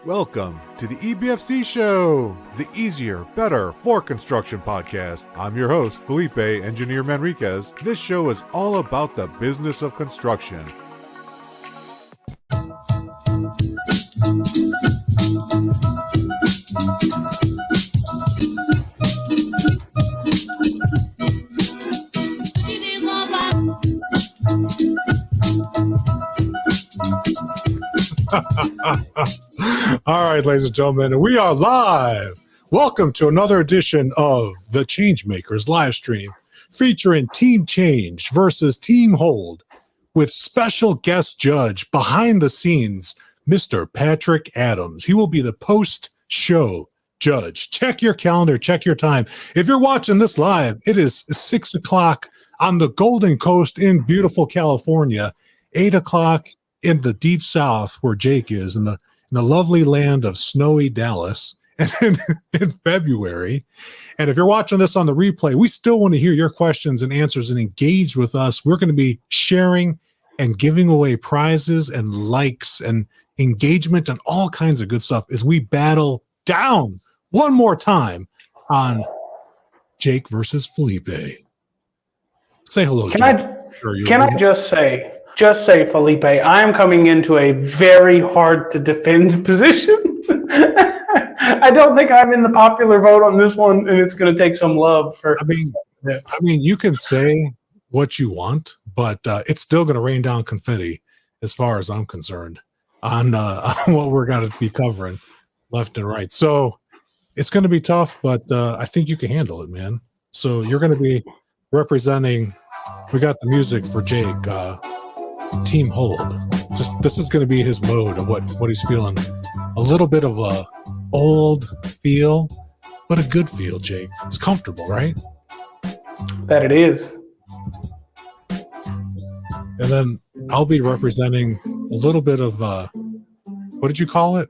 Welcome to the EBFC Show, the easier, better for construction podcast. I'm your host, Felipe, Engineer-Manriquez. This show is all about the business of construction. All right, ladies and gentlemen, we are live. Welcome to another edition of the Changemakers live stream featuring Team Change versus Team Hold with special guest judge behind the scenes, Mr. Patrick Adams. He will be the post-show judge. Check your calendar, check your time. If you're watching this live, it is 6 o'clock on the Golden Coast in beautiful California, 8 o'clock in the deep south where Jake is, in the lovely land of snowy Dallas and in February. And if you're watching this on the replay, we still want to hear your questions and answers and engage with us. We're going to be sharing and giving away prizes and likes and engagement and all kinds of good stuff as we battle down one more time on Jake versus Felipe. Say hello, Jake. Can I just say, Felipe, I am coming into a very hard to defend position. I don't think I'm in the popular vote on this one, and it's going to take some love for. I mean, you can say what you want, but it's still going to rain down confetti, as far as I'm concerned, on what we're going to be covering left and right. So it's going to be tough, but I think you can handle it, man. So you're going to be representing. We got the music for Jake. Team Hold. This is going to be his mode of what he's feeling. A little bit of a old feel, but a good feel, Jake. It's comfortable, right? That it is. And then I'll be representing a little bit of what did you call it?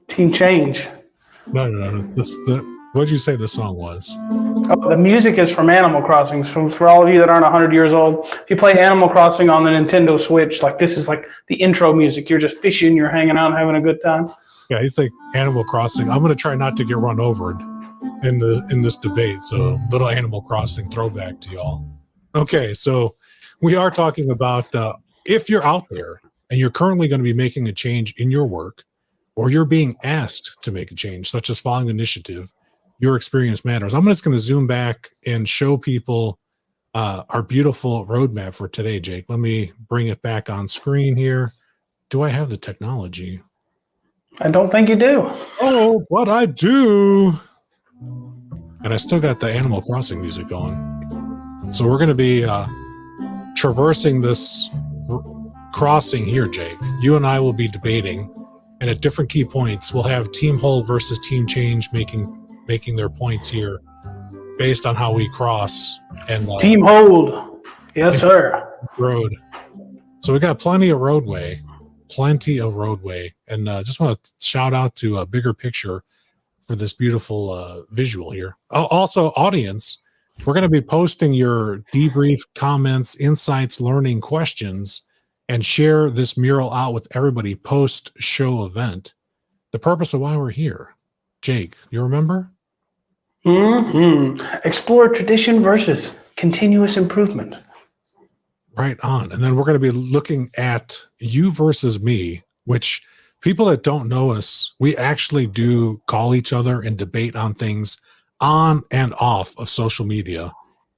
Team Change. No. What did you say the song was? Oh, the music is from Animal Crossing. So for all of you that aren't 100 years old, if you play Animal Crossing on the Nintendo Switch, this is like the intro music. You're just fishing, you're hanging out, having a good time. Yeah, you think Animal Crossing. I'm going to try not to get run over in this debate. So little Animal Crossing throwback to y'all. Okay, so we are talking about if you're out there and you're currently going to be making a change in your work, or you're being asked to make a change, such as following initiative, your experience matters. I'm just going to zoom back and show people our beautiful roadmap for today, Jake. Let me bring it back on screen here. Do I have the technology? I don't think you do. Oh, but I do. And I still got the Animal Crossing music going. So we're going to be traversing this crossing here, Jake. You and I will be debating, and at different key points, we'll have Team Hold versus Team Change making their points here based on how we cross. And Team Hold. Yes, sir. Road. So we got plenty of roadway. And just want to shout out to a Bigger Picture for this beautiful visual here. Also, audience, we're going to be posting your debrief, comments, insights, learning, questions, and share this mural out with everybody post-show event. The purpose of why we're here. Jake, you remember? Explore tradition versus continuous improvement. Right on. And then we're going to be looking at you versus me, which people that don't know us, we actually do call each other and debate on things on and off of social media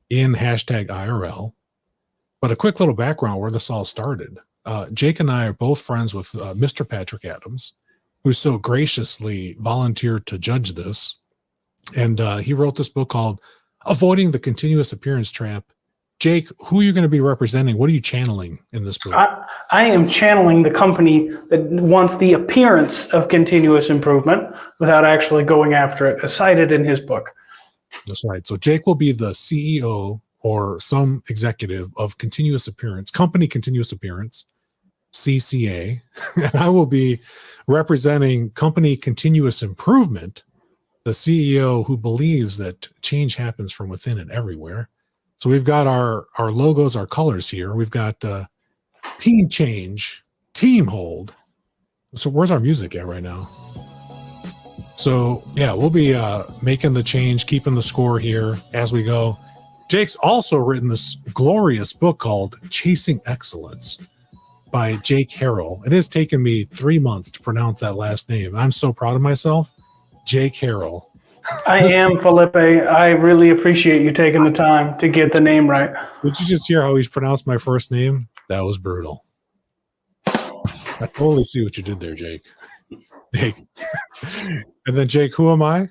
in #IRL. But a quick little background where this all started. Jake and I are both friends with Mr. Patrick Adams, who so graciously volunteered to judge this. And he wrote this book called Avoiding the Continuous Appearance Trap. Jake, who are you going to be representing? What are you channeling in this book? I am channeling the company that wants the appearance of continuous improvement without actually going after it, as cited in his book. That's right. So Jake will be the CEO or some executive of Continuous Appearance, Company Continuous Appearance, CCA. And I will be representing Company Continuous Improvement, the CEO who believes that change happens from within and everywhere. So we've got our logos, our colors here. We've got Team Change, Team Hold. So where's our music at right now? So yeah, we'll be making the change, keeping the score here as we go. Jake's also written this glorious book called Chasing Excellence by Jake Harrell. It has taken me 3 months to pronounce that last name. I'm so proud of myself. Jake Harrell. I am, Felipe. I really appreciate you taking the time to get the name right. Did you just hear how he's pronounced my first name? That was brutal. I totally see what you did there, Jake. Jake. And then, Jake, who am I?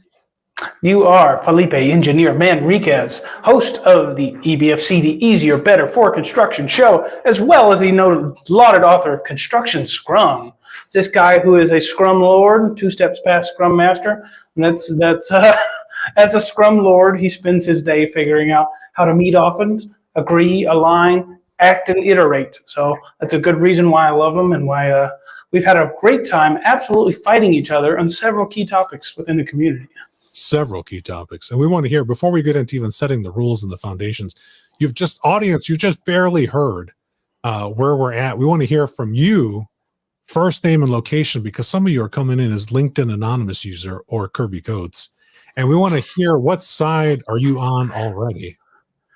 You are Felipe Engineer-Manriquez, host of the EBFC, the Easier, Better for Construction show, as well as the lauded author of Construction Scrum. It's this guy who is a Scrum Lord, 2 steps past Scrum Master. And that's as a Scrum Lord, he spends his day figuring out how to meet often, agree, align, act, and iterate. So that's a good reason why I love him and why we've had a great time absolutely fighting each other on several key topics within the community. Several key topics. And we want to hear, before we get into even setting the rules and the foundations, you've just barely heard where we're at. We want to hear from you, first name and location, because some of you are coming in as LinkedIn anonymous user or Kirby Coates. And we want to hear, what side are you on already?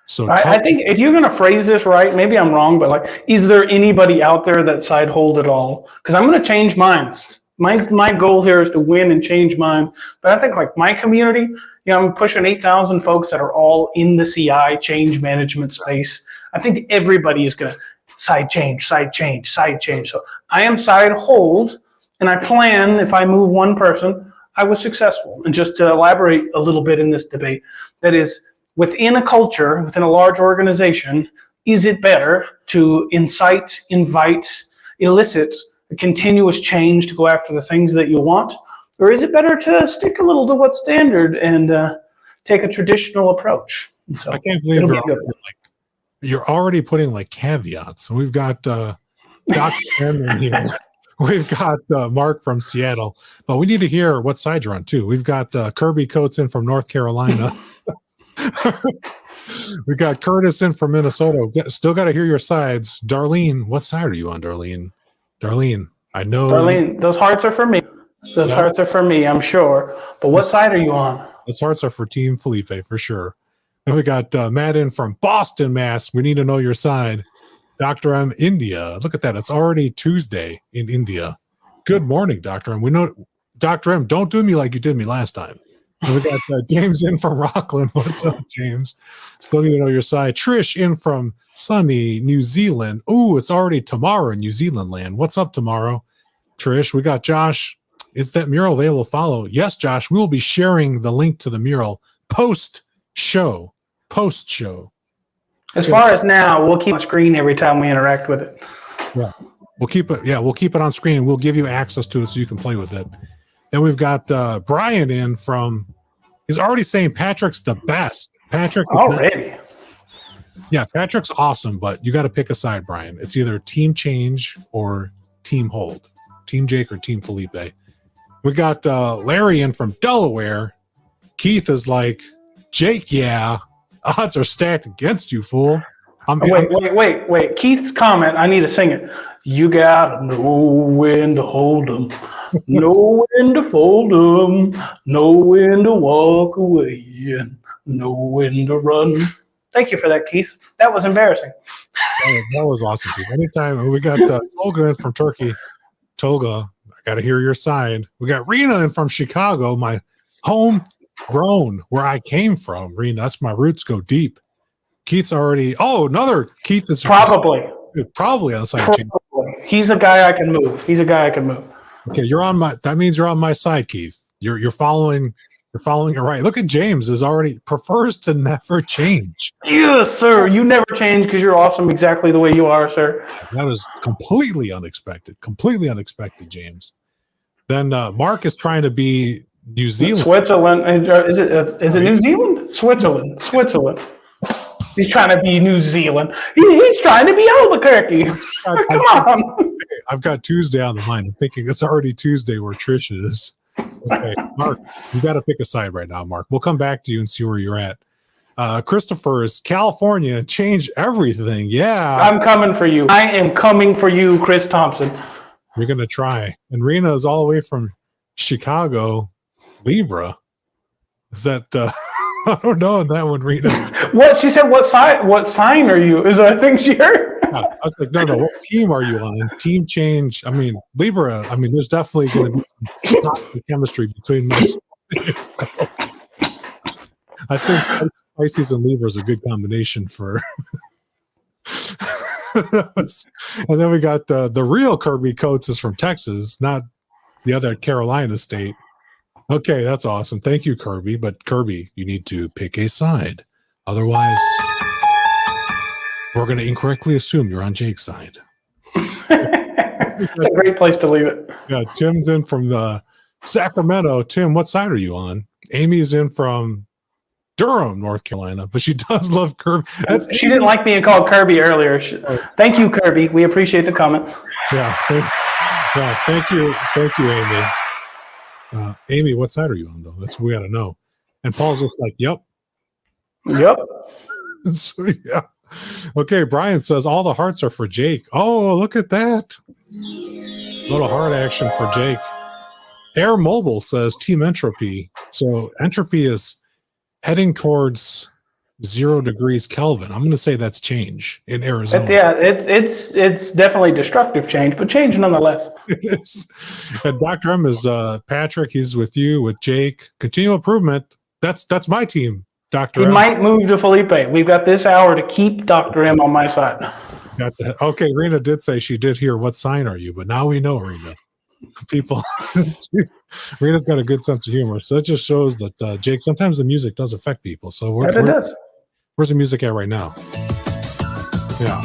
So I think if you're going to phrase this right, maybe I'm wrong, but like, is there anybody out there that side hold at all? Because I'm going to change minds. My goal here is to win and change minds. But I think like my community, I'm pushing 8,000 folks that are all in the CI change management space. I think everybody is going to side change. So I am side hold, and I plan, if I move one person, I was successful. And just to elaborate a little bit in this debate, that is, within a culture, within a large organization, is it better to incite, invite, elicit a continuous change to go after the things that you want? Or is it better to stick a little to what's standard and take a traditional approach? So I can't believe you're already putting like caveats. And we've got Dr. M in here. We've got Mark from Seattle. But we need to hear what side you're on, too. We've got Kirby Coates in from North Carolina. We got Curtis in from Minnesota. Still got to hear your sides. Darlene, what side are you on, Darlene? Darlene, I know. Darlene, those hearts are for me. Those hearts are for me, I'm sure. But what side are you on? Those hearts are for Team Felipe, for sure. Then we got Matt in from Boston, Mass. We need to know your side. Dr. M, India. Look at that. It's already Tuesday in India. Good morning, Dr. M. We know, Dr. M, don't do me like you did me last time. And we got James in from Rockland. What's up, James? Still need to know your side. Trish in from sunny New Zealand. Ooh, it's already tomorrow in New Zealand land. What's up tomorrow, Trish? We got Josh. Is that mural available to follow? Yes, Josh. We will be sharing the link to the mural post-show. As far as now, we'll keep on screen every time we interact with it. Yeah, we'll keep it. Yeah, we'll keep it on screen, and we'll give you access to it so you can play with it. Then we've got Brian in from. He's already saying Patrick's the best. Patrick is already. Yeah, Patrick's awesome, but you got to pick a side, Brian. It's either Team Change or Team Hold, Team Jake or Team Felipe. We got Larry in from Delaware. Keith is like, Jake, yeah, odds are stacked against you, fool. Wait. Keith's comment, I need to sing it. You gotta know when to hold them, know when to fold them, know when to walk away, and know when to run. Thank you for that, Keith. That was embarrassing. That was awesome, Keith. Anytime. We got Tolga in from Turkey. Tolga, I got to hear your side. We got Rena in from Chicago, my homegrown, where I came from. Rena, that's my roots go deep. Keith's already. Oh, another Keith is probably on the side. He's a guy I can move. Okay, you're on my. That means you're on my side, Keith. You're following. You're following it right. Look at James is already prefers to never change. Yes, sir. You never change because you're awesome exactly the way you are, sir. That is completely unexpected. Completely unexpected, James. Then Mark is trying to be New Zealand. Switzerland. Is it New Zealand? Switzerland. He's trying to be New Zealand. He's trying to be Albuquerque. Come on. I've got Tuesday on the mind. I'm thinking it's already Tuesday where Trish is. Okay, Mark, you got to pick a side right now, Mark. We'll come back to you and see where you're at. Christopher is California. Change everything. Yeah. I'm coming for you. I am coming for you, Chris Thompson. We're going to try. And Rena is all the way from Chicago, Libra. Is that, I don't know that one, Rena. What she said? What sign are you? Is I think she heard. Yeah, I was like, no. What team are you on? Team change. I mean, Libra. I mean, there's definitely going to be some toxic chemistry between myself and yourself. I think Pisces and Libra is a good combination for. And then we got the real Kirby Coates is from Texas, not the other Carolina state. Okay, that's awesome. Thank you, Kirby. But Kirby, you need to pick a side. Otherwise, we're going to incorrectly assume you're on Jake's side. It's a great place to leave it. Yeah, Tim's in from the Sacramento. Tim, what side are you on? Amy's in from Durham, North Carolina, but she does love Kirby. She didn't like being called Kirby earlier. Thank you, Kirby. We appreciate the comment. Yeah, thank you, Amy. Amy, what side are you on, though? That's what we got to know. And Paul's just like, yep. So, yeah. Okay, Brian says all the hearts are for Jake. Oh, look at that. A little heart action for Jake. Air Mobile says Team Entropy. So entropy is heading towards 0 degrees Kelvin. I'm going to say that's change in Arizona. Yeah, it's definitely destructive change, but change nonetheless. And Dr. M is Patrick. He's with you, with Jake. Continual improvement. That's my team, Dr. He M. might move to Felipe. We've got this hour to keep Dr. M on my side. Okay, Rena did say she did hear what sign are you, but now we know, Rena. People, Rena's got a good sense of humor, so it just shows that Jake, sometimes the music does affect people. So it does. Where's the music at right now? Yeah.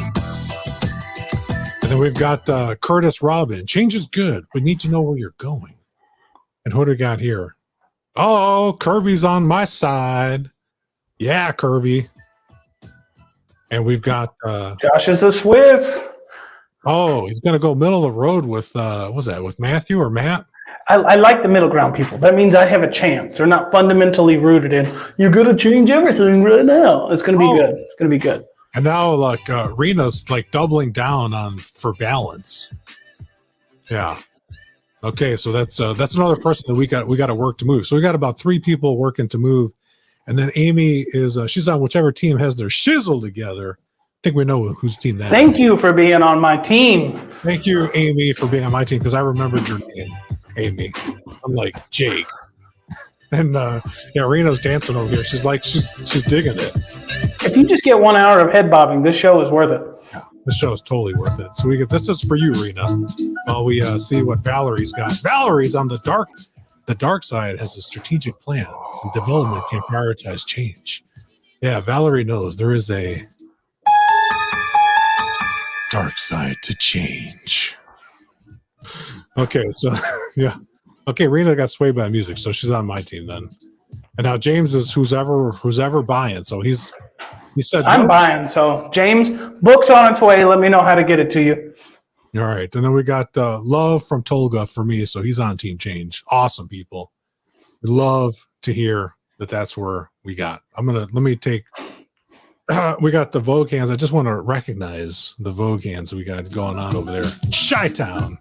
And then we've got Curtis Robin. Change is good, but need to know where you're going. And who do we got here? Oh, Kirby's on my side. Yeah, Kirby. And we've got Josh is a Swiss. Oh, he's gonna go middle of the road with what's that? With Matthew or Matt? I like the middle ground people. That means I have a chance. They're not fundamentally rooted in you're gonna change everything right now. It's gonna be good. It's gonna be good. And now like Rena's like doubling down on for balance. Yeah. Okay, so that's another person that we got to work to move. So we got about 3 people working to move, and then Amy is she's on whichever team has their shizzle together. I think we know whose team that is. Thank you for being on my team. Thank you, Amy, for being on my team because I remembered your name, Amy. I'm like Jake, and yeah, Rena's dancing over here. She's like she's digging it. If you just get 1 hour of head bobbing, this show is worth it. Yeah, this show is totally worth it. So we get this is for you, Rena. While we see what Valerie's got. Valerie's on the dark side has a strategic plan, and development can prioritize change. Yeah, Valerie knows there is a dark side to change. Okay, so yeah. Okay, Rena got swayed by music, so she's on my team then. And now James is who's ever buying. So he said I'm buying. So James, book's on its way. Let me know how to get it to you. All right, and then we got Love from Tolga for me, so he's on Team Change. Awesome people. We love to hear that's where we got. Let me take. We got the Vogue hands. I just want to recognize the Vogue hands we got going on over there in Chi-Town.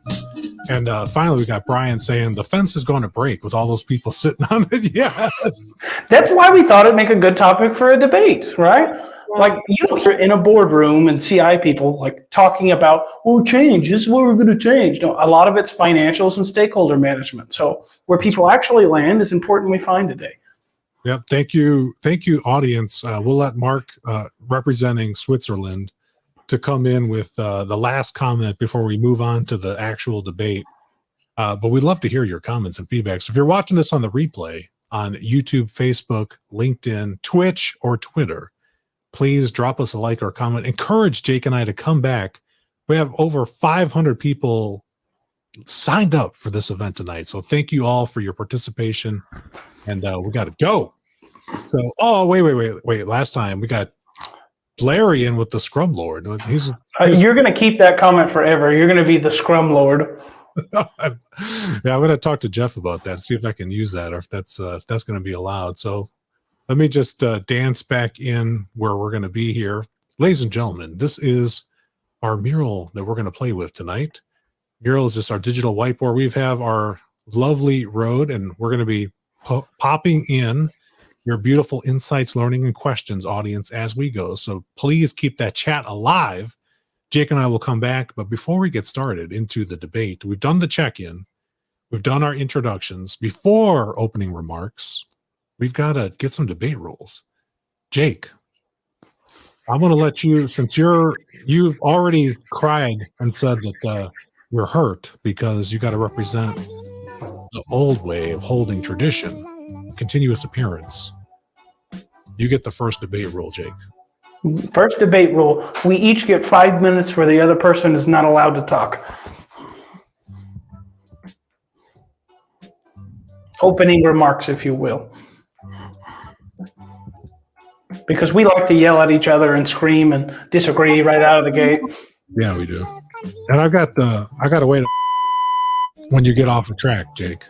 And finally, we got Brian saying the fence is going to break with all those people sitting on it. Yes. That's why we thought it'd make a good topic for a debate, right? Like, you don't hear in a boardroom and CI people like talking about, oh, change, this is what we're going to change. No, a lot of it's financials and stakeholder management. So where people actually land is important we find today. Yep. Thank you, audience. We'll let Mark, representing Switzerland, to come in with the last comment before we move on to the actual debate. But we'd love to hear your comments and feedback. So if you're watching this on the replay on YouTube, Facebook, LinkedIn, Twitch, or Twitter, please drop us a like or comment. Encourage Jake and I to come back. We have over 500 people signed up for this event tonight. So thank you all for your participation. And we got to go. So, oh, wait. Last time we got Larry in with the Scrum Lord. You're going to keep that comment forever. You're going to be the Scrum Lord. Yeah, I'm going to talk to Jeff about that, see if I can use that or if that's going to be allowed. So let me just dance back in where we're going to be here. Ladies and gentlemen, this is our mural that we're going to play with tonight. Mural is just our digital whiteboard. We have our lovely road, and we're going to be popping in your beautiful insights, learning, and questions, audience, as we go. So please keep that chat alive. Jake and I will come back. But before we get started into the debate, we've done the check-in. We've done our introductions. Before opening remarks, we've got to get some debate rules. Jake, I'm going to let you, since you've already cried and said that you're hurt because you got to represent the old way of holding tradition, continuous appearance. You get the first debate rule, Jake. First debate rule, we each get 5 minutes where the other person is not allowed to talk. Opening remarks, if you will. Because we like to yell at each other and scream and disagree right out of the gate. Yeah, we do. And I got to wait when you get off the track, Jake.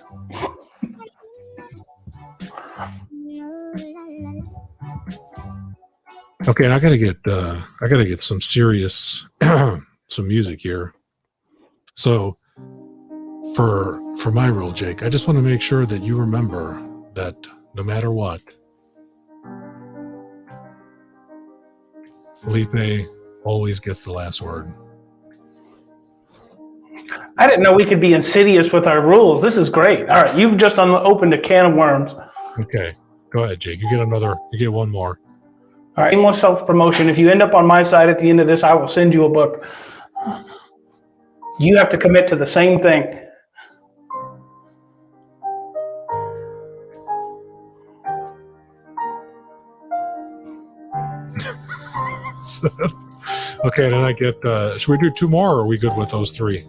Okay, and I gotta get some serious some music here. So for my rule, Jake, I just want to make sure that you remember that no matter what, Felipe always gets the last word. I didn't know we could be insidious with our rules. This is great. All right, you've just opened a can of worms. Okay, go ahead, Jake. You get one more. All right, more self-promotion. If you end up on my side at the end of this, I will send you a book. You have to commit to the same thing. Okay, then I get, should we do two more, or are we good with those three?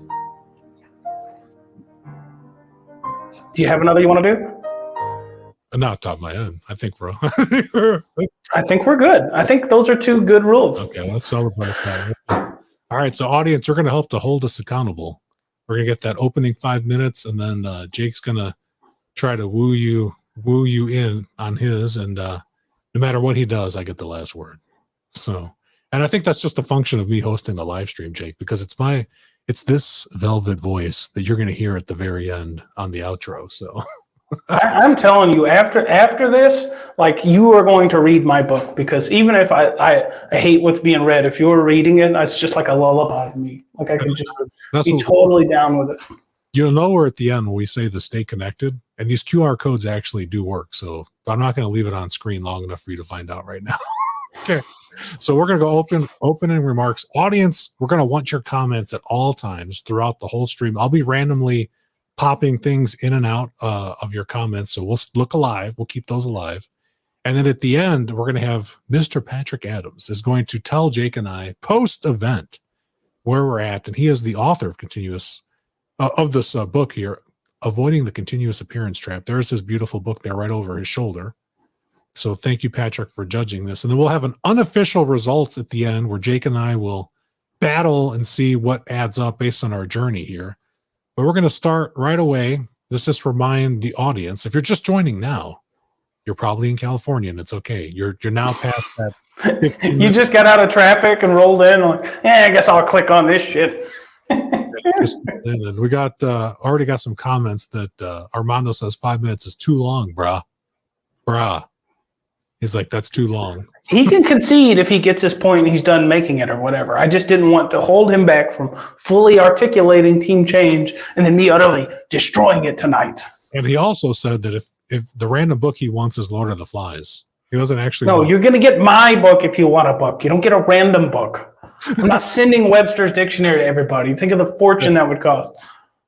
Do you have another you want to do? Not top of my head. I think we're I think we're good. I think those are two good rules. Okay, let's celebrate that. All right, so audience, you're going to help to hold us accountable. We're going to get that opening 5 minutes, and then Jake's going to try to woo you in on his, and no matter what he does, I get the last word. So, and I think that's just a function of me hosting the live stream, Jake, because it's this velvet voice that you're going to hear at the very end on the outro. So I'm telling you, after this, like, you are going to read my book, because even if I hate what's being read, if you're reading it, it's just like a lullaby to me. Like, I can just be totally down with it. You'll know we're at the end when we say the stay connected, and these QR codes actually do work. So I'm not going to leave it on screen long enough for you to find out right now. Okay. So we're going to go opening remarks. Audience, we're going to want your comments at all times throughout the whole stream. I'll be randomly popping things in and out of your comments. So we'll look alive. We'll keep those alive. And then at the end, we're going to have Mr. Patrick Adams is going to tell Jake and I post-event where we're at. And he is the author of this book here, Avoiding the Continuous Appearance Trap. There's his beautiful book there right over his shoulder. So thank you, Patrick, for judging this. And then we'll have an unofficial results at the end where Jake and I will battle and see what adds up based on our journey here. But we're going to start right away. Let's just remind the audience, if you're just joining now, you're probably in California, and it's okay. You're now past that. You just got out of traffic and rolled in. Like, I guess I'll click on this shit. And we got already got some comments that Armando says 5 minutes is too long, brah. He's like, that's too long. He can concede if he gets his point and he's done making it or whatever. I just didn't want to hold him back from fully articulating team change and then me utterly destroying it tonight. And he also said that if the random book he wants is Lord of the Flies, he doesn't actually. No, you're going to get my book if you want a book. You don't get a random book. I'm not sending Webster's Dictionary to everybody. Think of the fortune that would cost.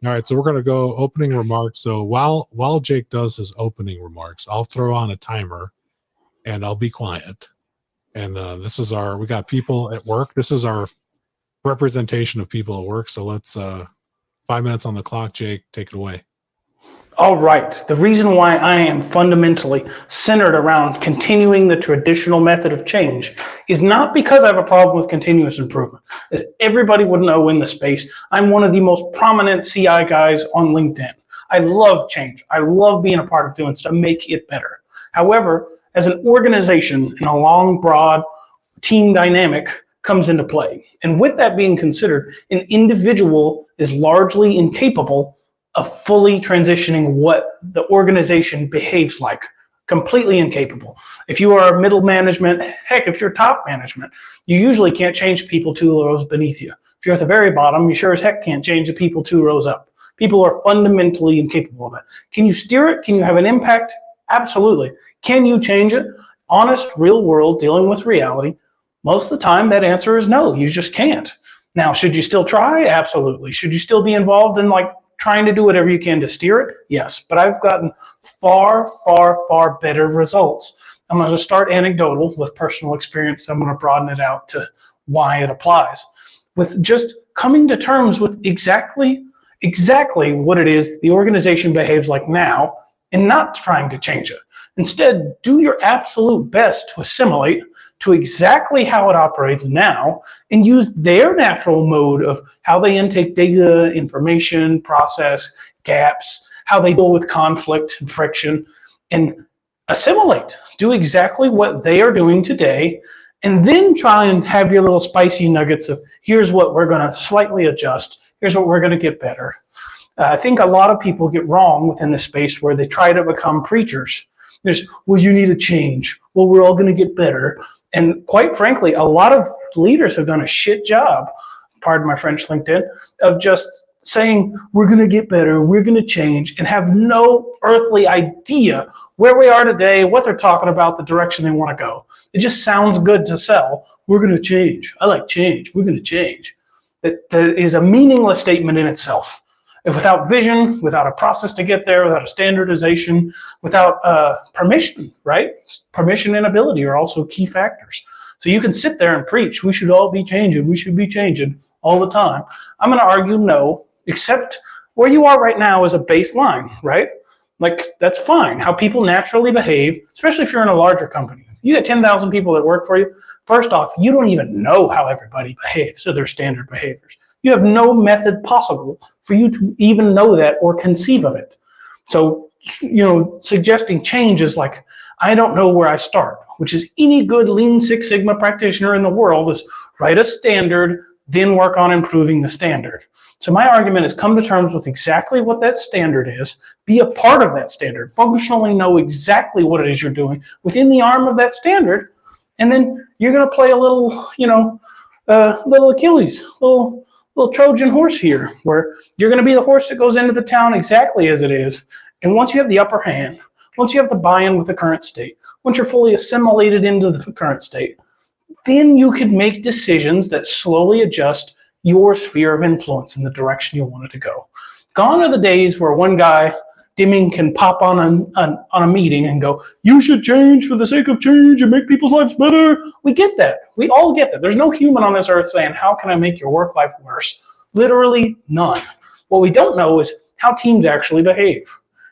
All right, so we're going to go opening remarks. So while Jake does his opening remarks, I'll throw on a timer. And I'll be quiet. And we got people at work. This is our representation of people at work. So let's 5 minutes on the clock. Jake, take it away. All right. The reason why I am fundamentally centered around continuing the traditional method of change is not because I have a problem with continuous improvement. As everybody would know in the space, I'm one of the most prominent CI guys on LinkedIn. I love change. I love being a part of doing stuff, make it better. However, as an organization and a long, broad team dynamic comes into play. And with that being considered, an individual is largely incapable of fully transitioning what the organization behaves like. Completely incapable. If you are middle management, heck, if you're top management, you usually can't change people 2 rows beneath you. If you're at the very bottom, you sure as heck can't change the people 2 rows up. People are fundamentally incapable of it. Can you steer it? Can you have an impact? Absolutely. Can you change it? Honest, real world, dealing with reality. Most of the time, that answer is no, you just can't. Now, should you still try? Absolutely. Should you still be involved in like trying to do whatever you can to steer it? Yes. But I've gotten far, far, far better results. I'm going to start anecdotal with personal experience. I'm going to broaden it out to why it applies. With just coming to terms with exactly what it is the organization behaves like now and not trying to change it. Instead, do your absolute best to assimilate to exactly how it operates now and use their natural mode of how they intake data, information, process, gaps, how they deal with conflict and friction, and assimilate. Do exactly what they are doing today, and then try and have your little spicy nuggets of here's what we're going to slightly adjust, here's what we're going to get better. I think a lot of people get wrong within the space where they try to become preachers. There's, well, you need a change. Well, we're all going to get better. And quite frankly, a lot of leaders have done a shit job, pardon my French LinkedIn, of just saying, we're going to get better, we're going to change, and have no earthly idea where we are today, what they're talking about, the direction they want to go. It just sounds good to sell. We're going to change. I like change. We're going to change. That is a meaningless statement in itself. And without vision, without a process to get there, without a standardization, without permission, right? Permission and ability are also key factors. So you can sit there and preach, we should all be changing, we should be changing all the time. I'm going to argue no, except where you are right now is a baseline, right? Like, that's fine. How people naturally behave, especially if you're in a larger company. You got 10,000 people that work for you. First off, you don't even know how everybody behaves, so their standard behaviors. You have no method possible for you to even know that or conceive of it. So, suggesting change is like, I don't know where I start, which is any good Lean Six Sigma practitioner in the world is write a standard, then work on improving the standard. So my argument is come to terms with exactly what that standard is, be a part of that standard, functionally know exactly what it is you're doing within the arm of that standard, and then you're going to play a little, little Achilles, little Trojan horse here, where you're going to be the horse that goes into the town exactly as it is. And once you have the upper hand, once you have the buy-in with the current state, once you're fully assimilated into the current state, then you could make decisions that slowly adjust your sphere of influence in the direction you want it to go. Gone are the days where one guy, Dimming, can pop on a meeting and go, you should change for the sake of change and make people's lives better. We get that. We all get that. There's no human on this earth saying, how can I make your work life worse? Literally none. What we don't know is how teams actually behave.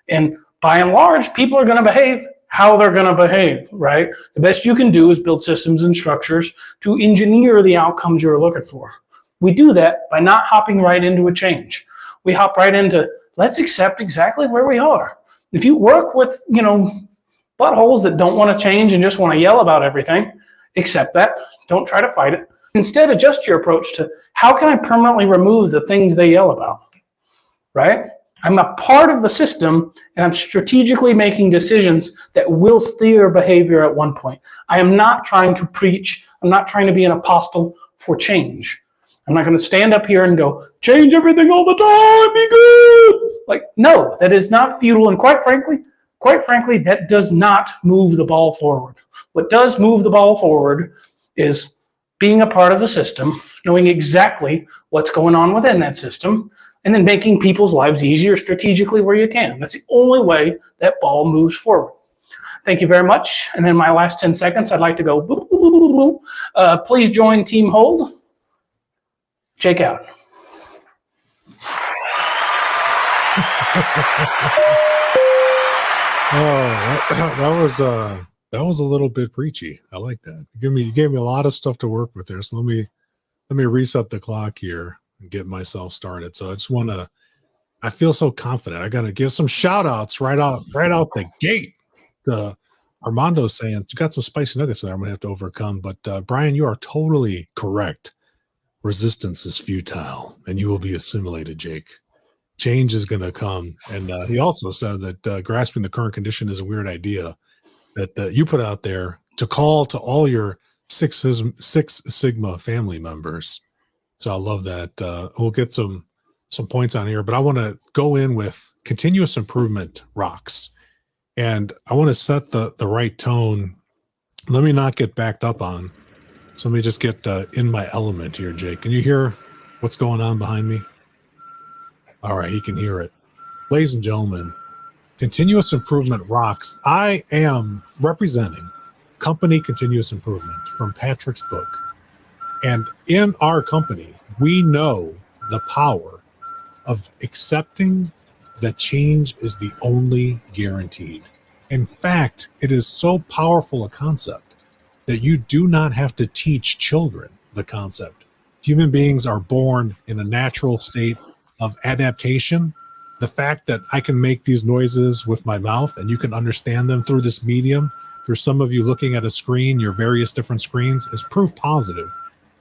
And by and large, people are going to behave how they're going to behave, right? The best you can do is build systems and structures to engineer the outcomes you're looking for. We do that by not hopping right into a change. We hop right into, let's accept exactly where we are. If you work with, buttholes that don't want to change and just want to yell about everything, accept that. Don't try to fight it. Instead, adjust your approach to how can I permanently remove the things they yell about, right? I'm a part of the system, and I'm strategically making decisions that will steer behavior at one point. I am not trying to preach. I'm not trying to be an apostle for change. I'm not going to stand up here and go, change everything all the time, be good. Like, no, that is not futile. And quite frankly, that does not move the ball forward. What does move the ball forward is being a part of the system, knowing exactly what's going on within that system, and then making people's lives easier strategically where you can. That's the only way that ball moves forward. Thank you very much. And in my last 10 seconds, I'd like to go, boop, boop, boop, boop. Please join Team Hold. Jake out. That was a little bit preachy. I like that. You gave me a lot of stuff to work with there. So let me reset the clock here and get myself started. So I feel so confident. I gotta give some shout outs right out the gate. Armando's saying you got some spicy nuggets there I'm gonna have to overcome. But Brian, you are totally correct. resistance is futile and you will be assimilated, Jake. Change is going to come. And he also said that grasping the current condition is a weird idea that you put out there to call to all your Six Sigma family members. So I love that. We'll get some points on here, but I want to go in with continuous improvement rocks. And I want to set the right tone. Let me not get backed up on. So let me just get in my element here, Jake. Can you hear what's going on behind me? All right, he can hear it. Ladies and gentlemen, continuous improvement rocks. I am representing Company Continuous Improvement from Patrick's book. And in our company, we know the power of accepting that change is the only guaranteed. In fact, it is so powerful a concept that you do not have to teach children the concept. Human beings are born in a natural state of adaptation. The fact that I can make these noises with my mouth and you can understand them through this medium, through some of you looking at a screen, your various different screens, is proof positive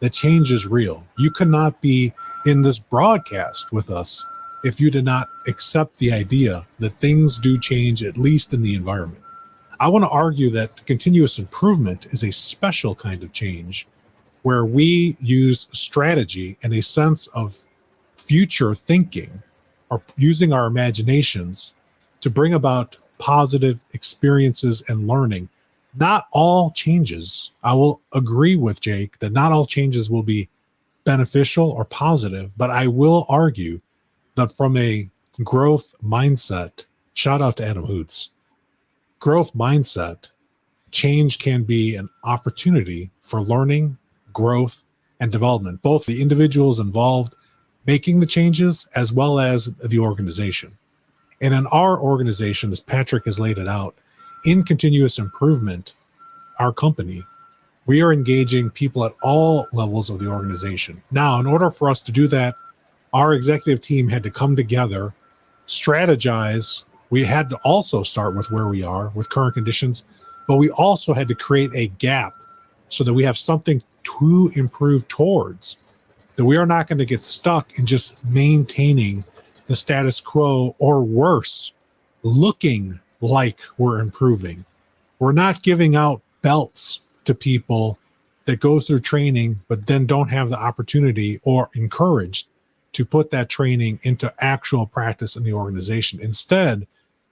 that change is real. You cannot be in this broadcast with us if you did not accept the idea that things do change, at least in the environment. I want to argue that continuous improvement is a special kind of change where we use strategy and a sense of future thinking or using our imaginations to bring about positive experiences and learning. Not all changes, I will agree with Jake that not all changes will be beneficial or positive, but I will argue that from a growth mindset, shout out to Adam Hoots, growth mindset, change can be an opportunity for learning, growth, and development, both the individuals involved making the changes as well as the organization. And in our organization, as Patrick has laid it out, in continuous improvement, our company, we are engaging people at all levels of the organization. Now, in order for us to do that, our executive team had to come together, strategize. We had to also start with where we are with current conditions, but we also had to create a gap so that we have something to improve towards, that we are not going to get stuck in just maintaining the status quo or worse, looking like we're improving. We're not giving out belts to people that go through training, but then don't have the opportunity or encouraged to put that training into actual practice in the organization. Instead,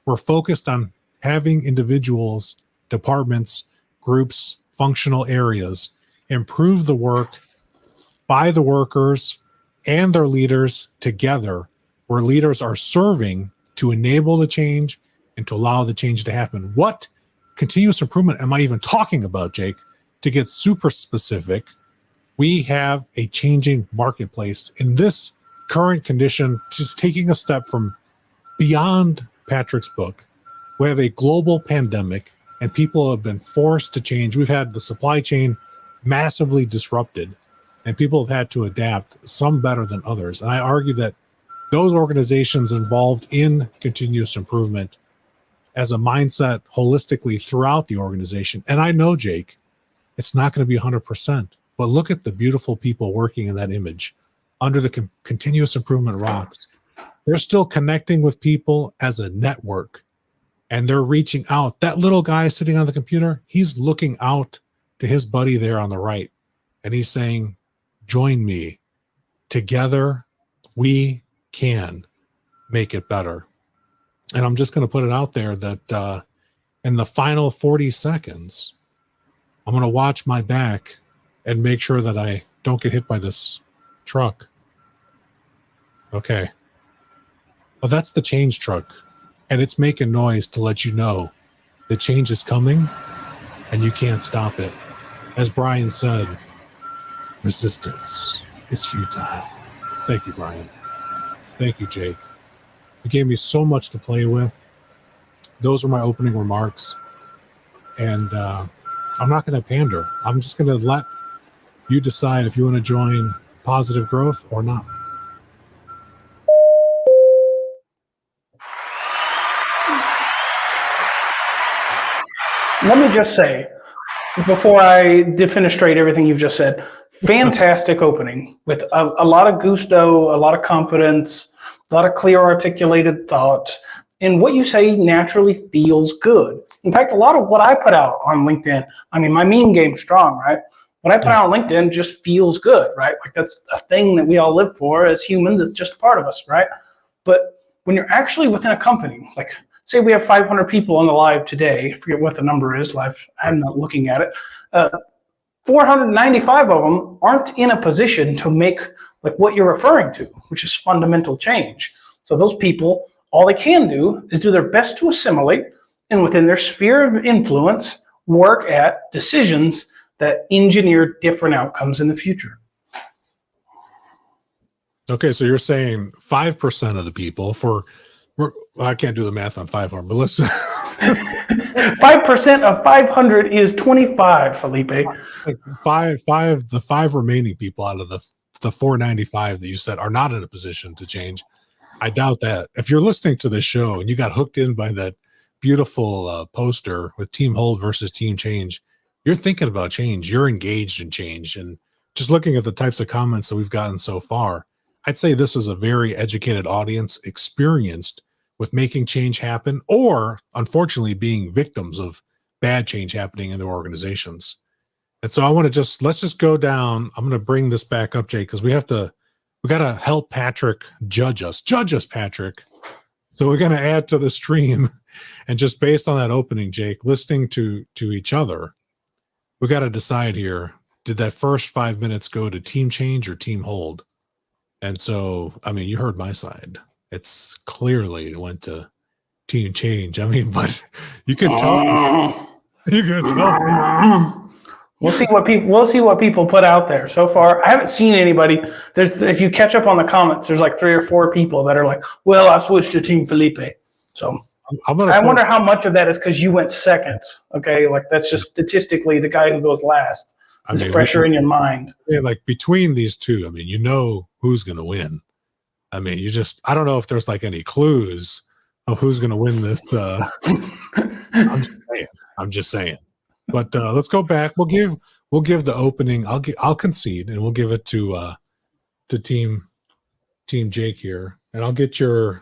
we're focused on having individuals, departments, groups, functional areas improve the work by the workers and their leaders together, where leaders are serving to enable the change and to allow the change to happen. What continuous improvement am I even talking about, Jake? To get super specific, we have a changing marketplace in this current condition, just taking a step from beyond Patrick's book. We have a global pandemic and people have been forced to change. We've had the supply chain massively disrupted and people have had to adapt, some better than others. And I argue that those organizations involved in continuous improvement as a mindset holistically throughout the organization. And I know, Jake, it's not going to be 100%, but look at the beautiful people working in that image under the continuous improvement rocks. They're still connecting with people as a network and they're reaching out. That little guy sitting on the computer, he's looking out to his buddy there on the right. And he's saying, join me. Together, we can make it better. And I'm just going to put it out there that in the final 40 seconds, I'm going to watch my back and make sure that I don't get hit by this truck. Okay. Well, that's the change truck. And it's making noise to let you know the change is coming and you can't stop it. As Brian said, resistance is futile. Thank you, Brian. Thank you, Jake. You gave me so much to play with. Those were my opening remarks. And I'm not going to pander. I'm just going to let you decide if you want to join positive growth or not. Let me just say, before I defenestrate everything you've just said, Fantastic opening with a lot of gusto, a lot of confidence, a lot of clear articulated thought. And what you say naturally feels good. In fact, a lot of what I put out on LinkedIn, I mean, my meme game's strong, right? What I put out on LinkedIn just feels good, right? Like that's a thing that we all live for as humans. It's just a part of us, right? But when you're actually within a company, like say we have 500 people on the live today, I forget what the number is, I'm not looking at it. 495 of them aren't in a position to make like what you're referring to, which is fundamental change. So those people, all they can do is do their best to assimilate and within their sphere of influence, work at decisions that engineer different outcomes in the future. Okay, so you're saying 5% of the people I can't do the math on 500, but let's 5% of 500 is 25, Felipe. like the five remaining people out of the 495 that you said are not in a position to change. I doubt that. If you're listening to this show and you got hooked in by that beautiful poster with Team Hold versus Team Change, you're thinking about change. You're engaged in change. And just looking at the types of comments that we've gotten so far, I'd say this is a very educated audience, experienced with making change happen, or unfortunately being victims of bad change happening in their organizations. And so let's just go down. I'm going to bring this back up, Jake, because we got to help Patrick judge us, Patrick. So we're going to add to the stream, and just based on that opening, Jake, listening to each other, we got to decide here, did that first 5 minutes go to Team Change or Team Hold? And so, I mean, you heard my side. It's clearly it went to Team Change. I mean, but you can tell me. You can tell me. We'll see what people put out there. So far, I haven't seen anybody. If you catch up on the comments, there's like 3 or 4 people that are like, "Well, I switched to Team Felipe." So I wonder how much of that is because you went second. Okay, like that's just statistically the guy who goes last is fresher in your mind. Yeah, like between these two, I mean, you know who's going to win. I mean, I don't know if there's like any clues of who's going to win this. I'm just saying. But let's go back. We'll give the opening. I'll concede, and we'll give it to Team Jake here, and I'll get your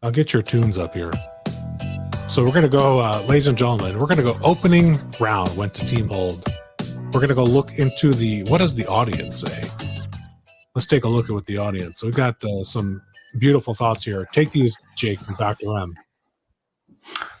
tunes up here. So we're gonna go, ladies and gentlemen. We're gonna go opening round went to Team Hold. We're gonna go look into what does the audience say. Let's take a look at what the audience. So we've got some beautiful thoughts here. Take these, Jake, from Dr. M.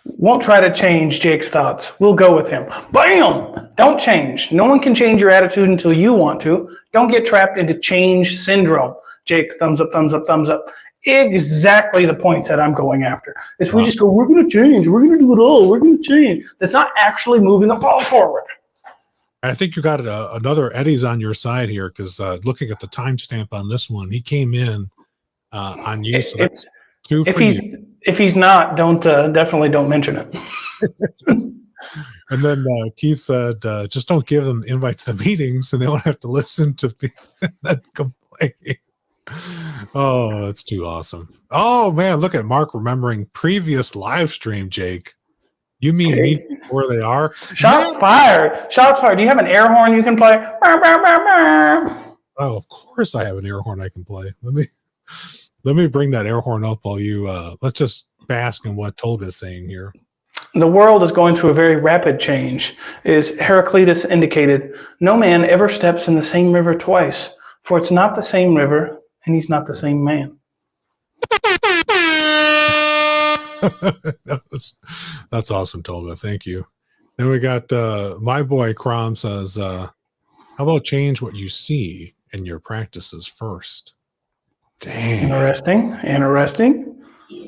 Won't try to change Jake's thoughts. We'll go with him. Bam! Don't change. No one can change your attitude until you want to. Don't get trapped into change syndrome. Jake, thumbs up, thumbs up, thumbs up. Exactly the point that I'm going after. Is we just go, we're going to change. We're going to do it all. We're going to change. That's not actually moving the ball forward. I think you got another Eddie's on your side here because looking at the timestamp on this one, he came in on you. So that's 2 for you. If he's not, definitely don't mention it. And then Keith said, just don't give them the invite to the meetings and they won't have to listen to that complaint. Oh, that's too awesome. Oh, man, look at Mark remembering previous live stream, Jake. You mean me where they are? Shots fired. Shots fired. Do you have an air horn you can play? Oh, of course I have an air horn I can play. Let me bring that air horn up while you let's just bask in what Tolga's saying here. The world is going through a very rapid change. As Heraclitus indicated, no man ever steps in the same river twice, for it's not the same river, and he's not the same man. That's awesome, Tolga. Thank you. Then we got my boy Crom says, how about change what you see in your practices first? Dang. Interesting.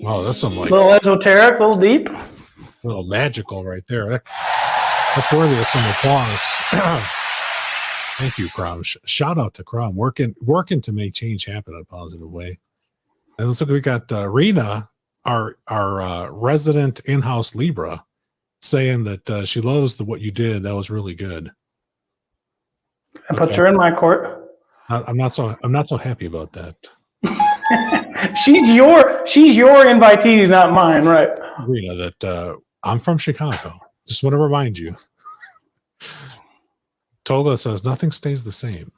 Oh, that's some like a little esoteric, a little deep. A little magical right there. That's worthy of some applause. Thank you, Crom. Shout out to Crom. Working to make change happen in a positive way. And let's look, we got Rena, our resident in-house Libra, saying that she loves what you did. That was really good. I put her in my court. I'm not so happy about that. she's your invitee, not mine, right? Rena, that I'm from Chicago. Just want to remind you. Toga says nothing stays the same.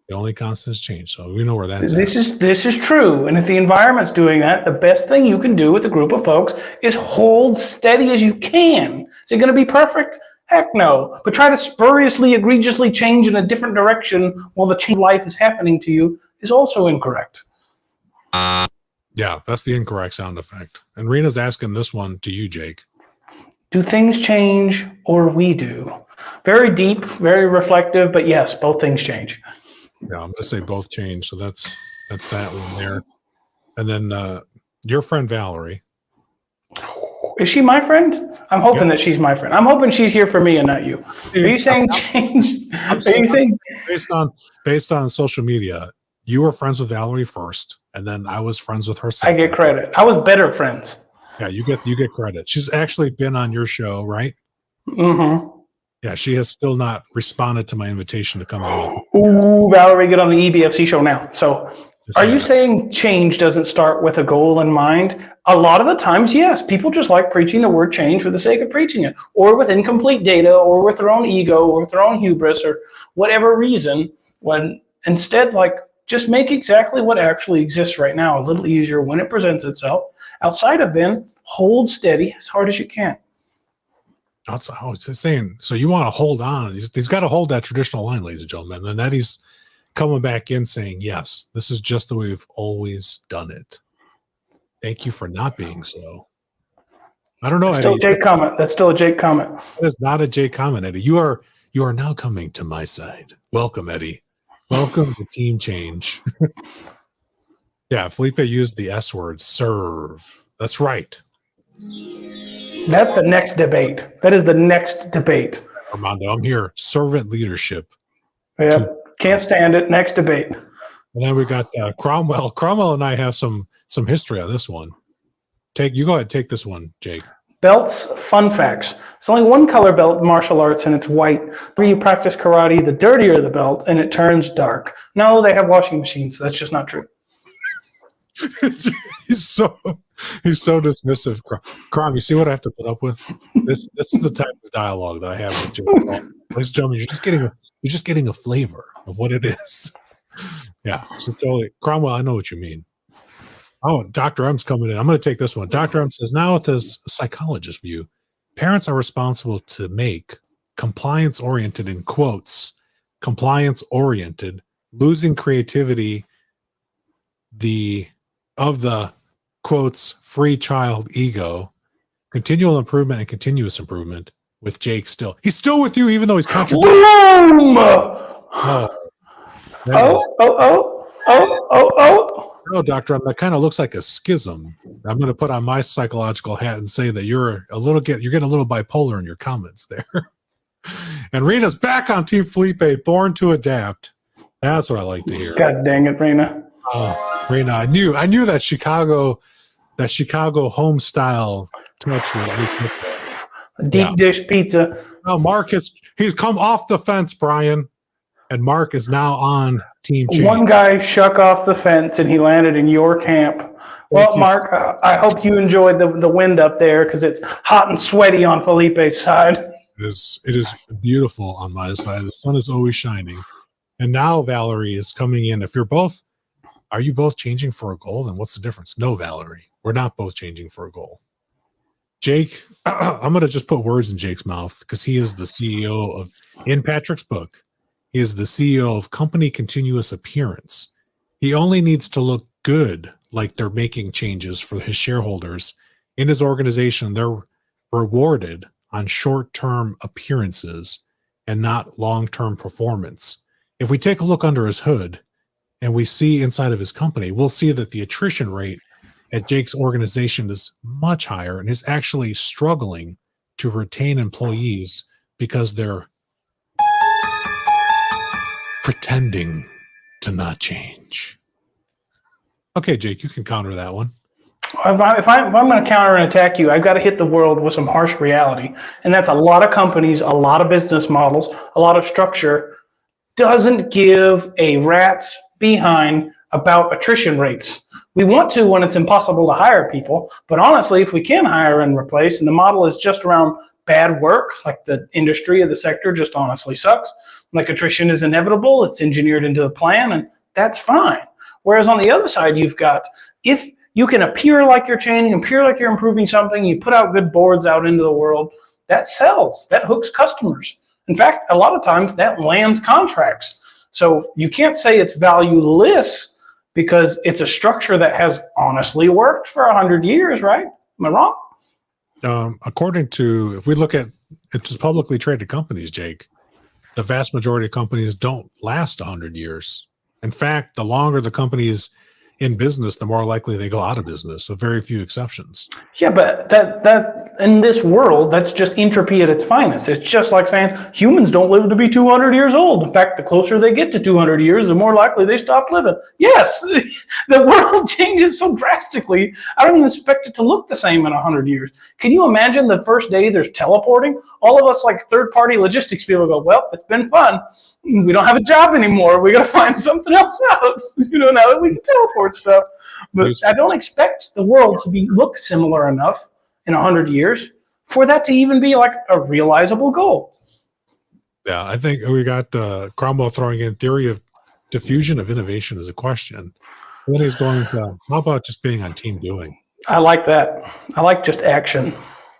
The only constant is change. So we know where that's This is true. And if the environment's doing that, the best thing you can do with a group of folks is hold steady as you can. Is it going to be perfect? Heck no. But try to spuriously, egregiously change in a different direction while the change of life is happening to you is also incorrect. Yeah, that's the incorrect sound effect. And Rena's asking this one to you, Jake. Do things change or we do? Very deep, very reflective, but yes, both things change. Yeah, I'm going to say both change. So that's that one there. And then your friend Valerie. Is she my friend? I'm hoping that she's my friend. I'm hoping she's here for me and not you. Are you saying change? Are you saying based on social media, you were friends with Valerie first, and then I was friends with her second. I get credit. I was better friends. Yeah, you get credit. She's actually been on your show, right? Mm-hmm. Yeah, she has still not responded to my invitation to come on. Ooh, Valerie, get on the EBFC show now. So are you saying change doesn't start with a goal in mind? A lot of the times, yes. People just like preaching the word change for the sake of preaching it, or with incomplete data, or with their own ego, or with their own hubris, or whatever reason, when instead, like, just make exactly what actually exists right now a little easier when it presents itself. Outside of then, hold steady as hard as you can. It's saying, so you want to hold on. He's got to hold that traditional line, ladies and gentlemen. And then that he's coming back in saying, yes, this is just the way we've always done it. Thank you for not being so. I don't know. That's still a Jake comment. That's still a Jake comment. That's not a Jake comment, Eddie. You are now coming to my side. Welcome, Eddie. Welcome to Team Change. Yeah, Felipe used the S word, serve. That's right. That's the next debate. That is the next debate. Armando, I'm here. Servant leadership. Yeah, can't stand it. Next debate. And then we got Cromwell. Cromwell and I have some history on this one. You go ahead, take this one, Jake. Belts, fun facts. There's only one color belt in martial arts, and it's white. Where you practice karate, the dirtier the belt, and it turns dark. No, they have washing machines. That's just not true. He's so dismissive. Crom, you see what I have to put up with? This is the type of dialogue that I have with Jake. Ladies and gentlemen, you're just getting a flavor of what it is. Yeah, so totally. Cromwell, I know what you mean. Oh, Dr. M's coming in. I'm going to take this one. Dr. M says, now with this psychologist view, parents are responsible to make compliance-oriented, in quotes, compliance-oriented, losing creativity of the, quotes, free child ego, continual improvement and continuous improvement with Jake still. He's still with you even though he's contradicting. No, Doctor, that kind of looks like a schism. I'm going to put on my psychological hat and say that you're getting a little bipolar in your comments there. And Rena's back on Team Felipe, born to adapt. That's what I like to hear. God dang it, Rena. Rena, I knew that Chicago home style touch. Deep dish pizza. No, he's come off the fence, Brian, and Mark is now on Team Change. One guy shuck off the fence and he landed in your camp. Well, Mark, I hope you enjoyed the wind up there because it's hot and sweaty on Felipe's side. It is beautiful on my side. The sun is always shining. And now Valerie is coming in. Are you both changing for a goal? And what's the difference? No, Valerie, we're not both changing for a goal. Jake, I'm going to just put words in Jake's mouth because he is the CEO in Patrick's book, he is the CEO of Company Continuous Appearance. He only needs to look good, like they're making changes for his shareholders. In his organization, they're rewarded on short-term appearances and not long-term performance. If we take a look under his hood and we see inside of his company, we'll see that the attrition rate at Jake's organization is much higher and is actually struggling to retain employees because they're pretending to not change. Okay, Jake, you can counter that one. If I'm going to counter and attack you, I've got to hit the world with some harsh reality. And that's a lot of companies, a lot of business models, a lot of structure doesn't give a rat's behind about attrition rates. We want to when it's impossible to hire people, but honestly, if we can hire and replace, and the model is just around bad work, like the industry or the sector just honestly sucks, Like attrition is inevitable, it's engineered into the plan, and that's fine. Whereas on the other side, you've got, if you can appear like you're changing, appear like you're improving something, you put out good boards out into the world, that sells, that hooks customers. In fact, a lot of times that lands contracts. So you can't say it's valueless because it's a structure that has honestly worked for 100 years, right? Am I wrong? According to, if we look at it's just publicly traded companies, Jake, the vast majority of companies don't last 100 years. In fact, the longer the company is in business, the more likely they go out of business. So very few exceptions. Yeah, but that in this world, that's just entropy at its finest. It's just like saying humans don't live to be 200 years old. In fact, the closer they get to 200 years, the more likely they stop living. Yes, the world changes so drastically. I don't even expect it to look the same in 100 years. Can you imagine the first day there's teleporting? All of us like third-party logistics people go, well, it's been fun. We don't have a job anymore. We got to find something else out, now that we can teleport stuff. But I don't expect the world to look similar enough in 100 years for that to even be like a realizable goal. Yeah, I think we got Cromwell throwing in theory of diffusion of innovation as a question. Then he's going to, how about just being on team doing? I like that. I like just action.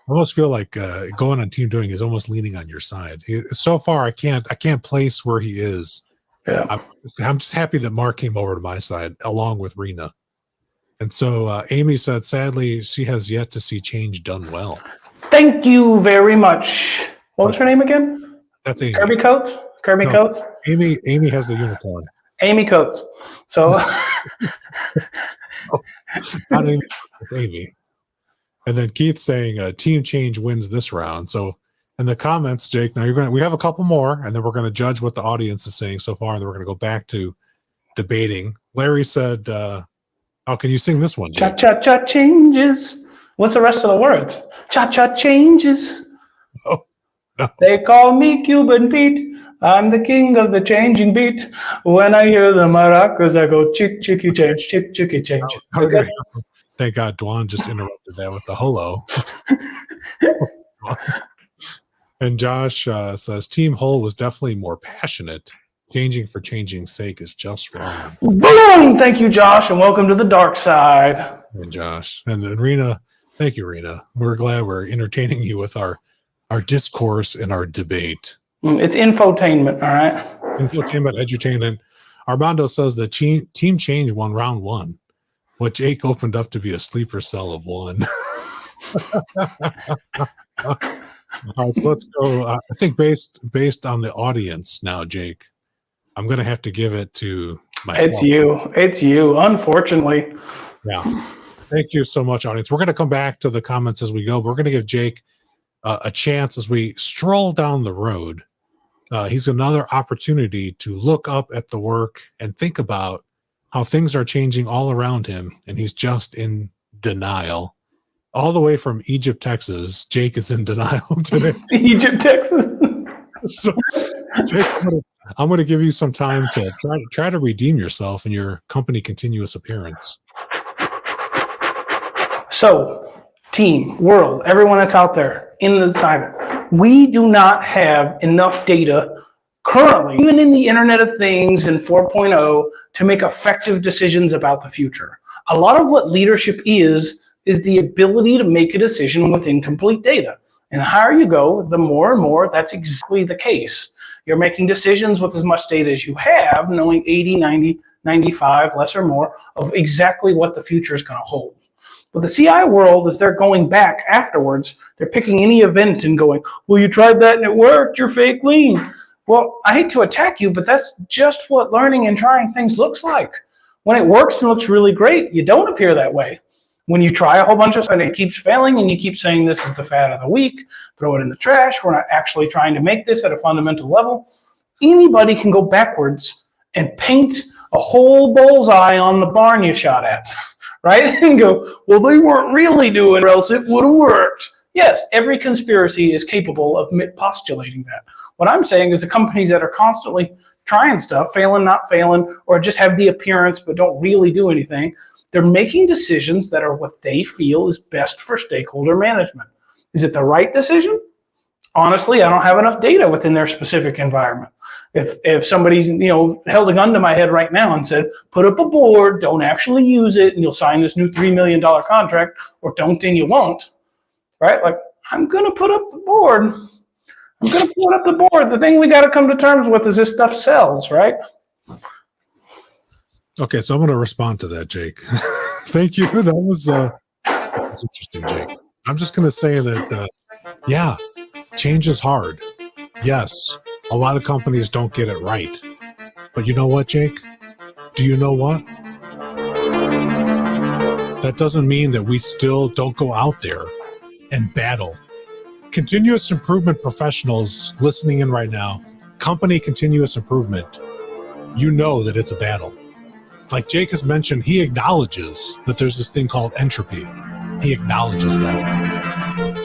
I almost feel like going on team doing is almost leaning on your side. So far, I can't place where he is. Yeah, I'm just happy that Mark came over to my side along with Rena. And so Amy said, sadly, she has yet to see change done well. Thank you very much. What was her name again? That's Amy. Kirby Coates? Kirby Coates? Amy has the unicorn. Amy Coates. So not Amy, it's Amy. And then Keith's saying team change wins this round. So in the comments, Jake, now we have a couple more, and then we're going to judge what the audience is saying so far, and then we're going to go back to debating. Larry said, oh, can you sing this one, Jake? Cha-cha-cha changes. What's the rest of the words? Cha-cha changes. Oh, no. They call me Cuban Pete. I'm the king of the changing beat. When I hear the maracas, I go chick, chicky change, chick, chicky change. Okay. Thank God Dwan just interrupted that with the hello. And Josh says, Team Whole was definitely more passionate. Changing for changing's sake is just wrong. Boom! Thank you, Josh, and welcome to the dark side. And Josh. And then Rena, thank you, Rena. We're glad we're entertaining you with our discourse and our debate. It's infotainment, all right? Infotainment, edutainment. Armando says that team change won round one. What Jake opened up to be a sleeper cell of one. All right, so let's go. I think based on the audience now, Jake, I'm going to have to give it to myself. It's you, unfortunately. Yeah. Thank you so much, audience. We're going to come back to the comments as we go. We're going to give Jake a chance as we stroll down the road. He's another opportunity to look up at the work and think about how things are changing all around him, and he's just in denial. All the way from Egypt, Texas, Jake is in denial today. Egypt, Texas. So, Jake, I'm going to give you some time to try to redeem yourself in your company continuous appearance. So, team, world, everyone that's out there in the cyber, we do not have enough data currently, even in the Internet of Things and 4.0, to make effective decisions about the future. A lot of what leadership is the ability to make a decision with incomplete data. And the higher you go, the more and more that's exactly the case. You're making decisions with as much data as you have, knowing 80, 90, 95, less or more, of exactly what the future is going to hold. But the CI world, as they're going back afterwards, they're picking any event and going, well, you tried that and it worked, you're fake lean. Well, I hate to attack you, but that's just what learning and trying things looks like. When it works and looks really great, you don't appear that way. When you try a whole bunch of stuff and it keeps failing and you keep saying this is the fad of the week, throw it in the trash, we're not actually trying to make this at a fundamental level, anybody can go backwards and paint a whole bullseye on the barn you shot at, right? And go, well, they weren't really doing it or else it would have worked. Yes, every conspiracy is capable of postulating that. What I'm saying is the companies that are constantly trying stuff, failing, not failing, or just have the appearance but don't really do anything, they're making decisions that are what they feel is best for stakeholder management. Is it the right decision? Honestly, I don't have enough data within their specific environment. If somebody's, held a gun to my head right now and said, put up a board, don't actually use it, and you'll sign this new $3 million contract, or don't and you won't, right? Like, I'm going to put up the board. I'm going to put up the board. The thing we got to come to terms with is this stuff sells, right? Okay, so I'm going to respond to that, Jake. Thank you. That was interesting, Jake. I'm just going to say that, yeah, change is hard. Yes, a lot of companies don't get it right. But you know what, Jake? Do you know what? That doesn't mean that we still don't go out there and battle. Continuous improvement professionals listening in right now, company continuous improvement, you know that it's a battle. Like Jake has mentioned, he acknowledges that there's this thing called entropy. He acknowledges that.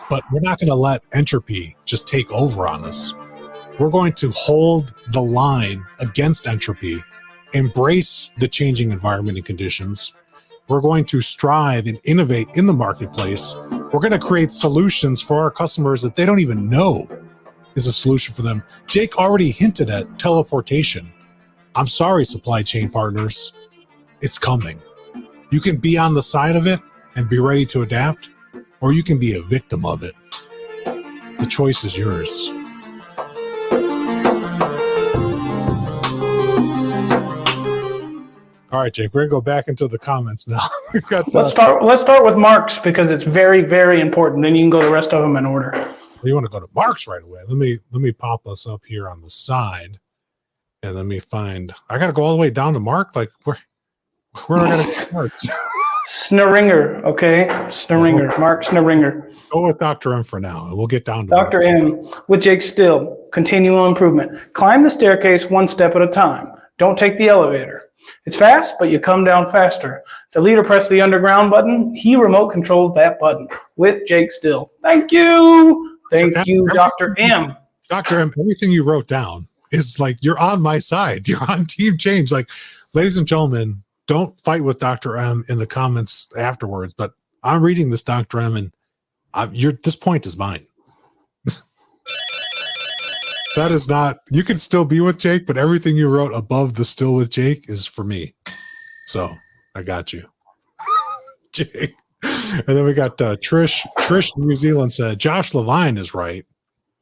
But we're not going to let entropy just take over on us. We're going to hold the line against entropy, embrace the changing environment and conditions. We're going to strive and innovate in the marketplace. We're going to create solutions for our customers that they don't even know is a solution for them. Jake already hinted at teleportation. I'm sorry, supply chain partners. It's coming. You can be on the side of it and be ready to adapt, or you can be a victim of it. The choice is yours. All right, Jake, we're gonna go back into the comments now. We've got let's start with Mark's, because it's very, very important. Then you can go the rest of them in order. You want to go to Mark's right away? Let me pop us up here on the side, and let me find. I got to go all the way down to Mark. Like where am I gonna start? Snaringer, okay, Snaringer, Mark Snaringer. Go with Dr. M for now, and we'll get down to Dr. M with Jake Still. Continual improvement. Climb the staircase one step at a time. Don't take the elevator. It's fast, but you come down faster. The leader press the underground button. He remote controls that button. With Jake Still. Thank you. Thank you, Dr. M. Dr. M, everything you wrote down is like, you're on my side. You're on Team Change. Like, ladies and gentlemen, don't fight with Dr. M in the comments afterwards, but I'm reading this, Dr. M, and this point is mine. That is not, you can still be with Jake, but everything you wrote above the still with Jake is for me. So I got you. Jake. And then we got Trish. Trish in New Zealand said, Josh Levine is right.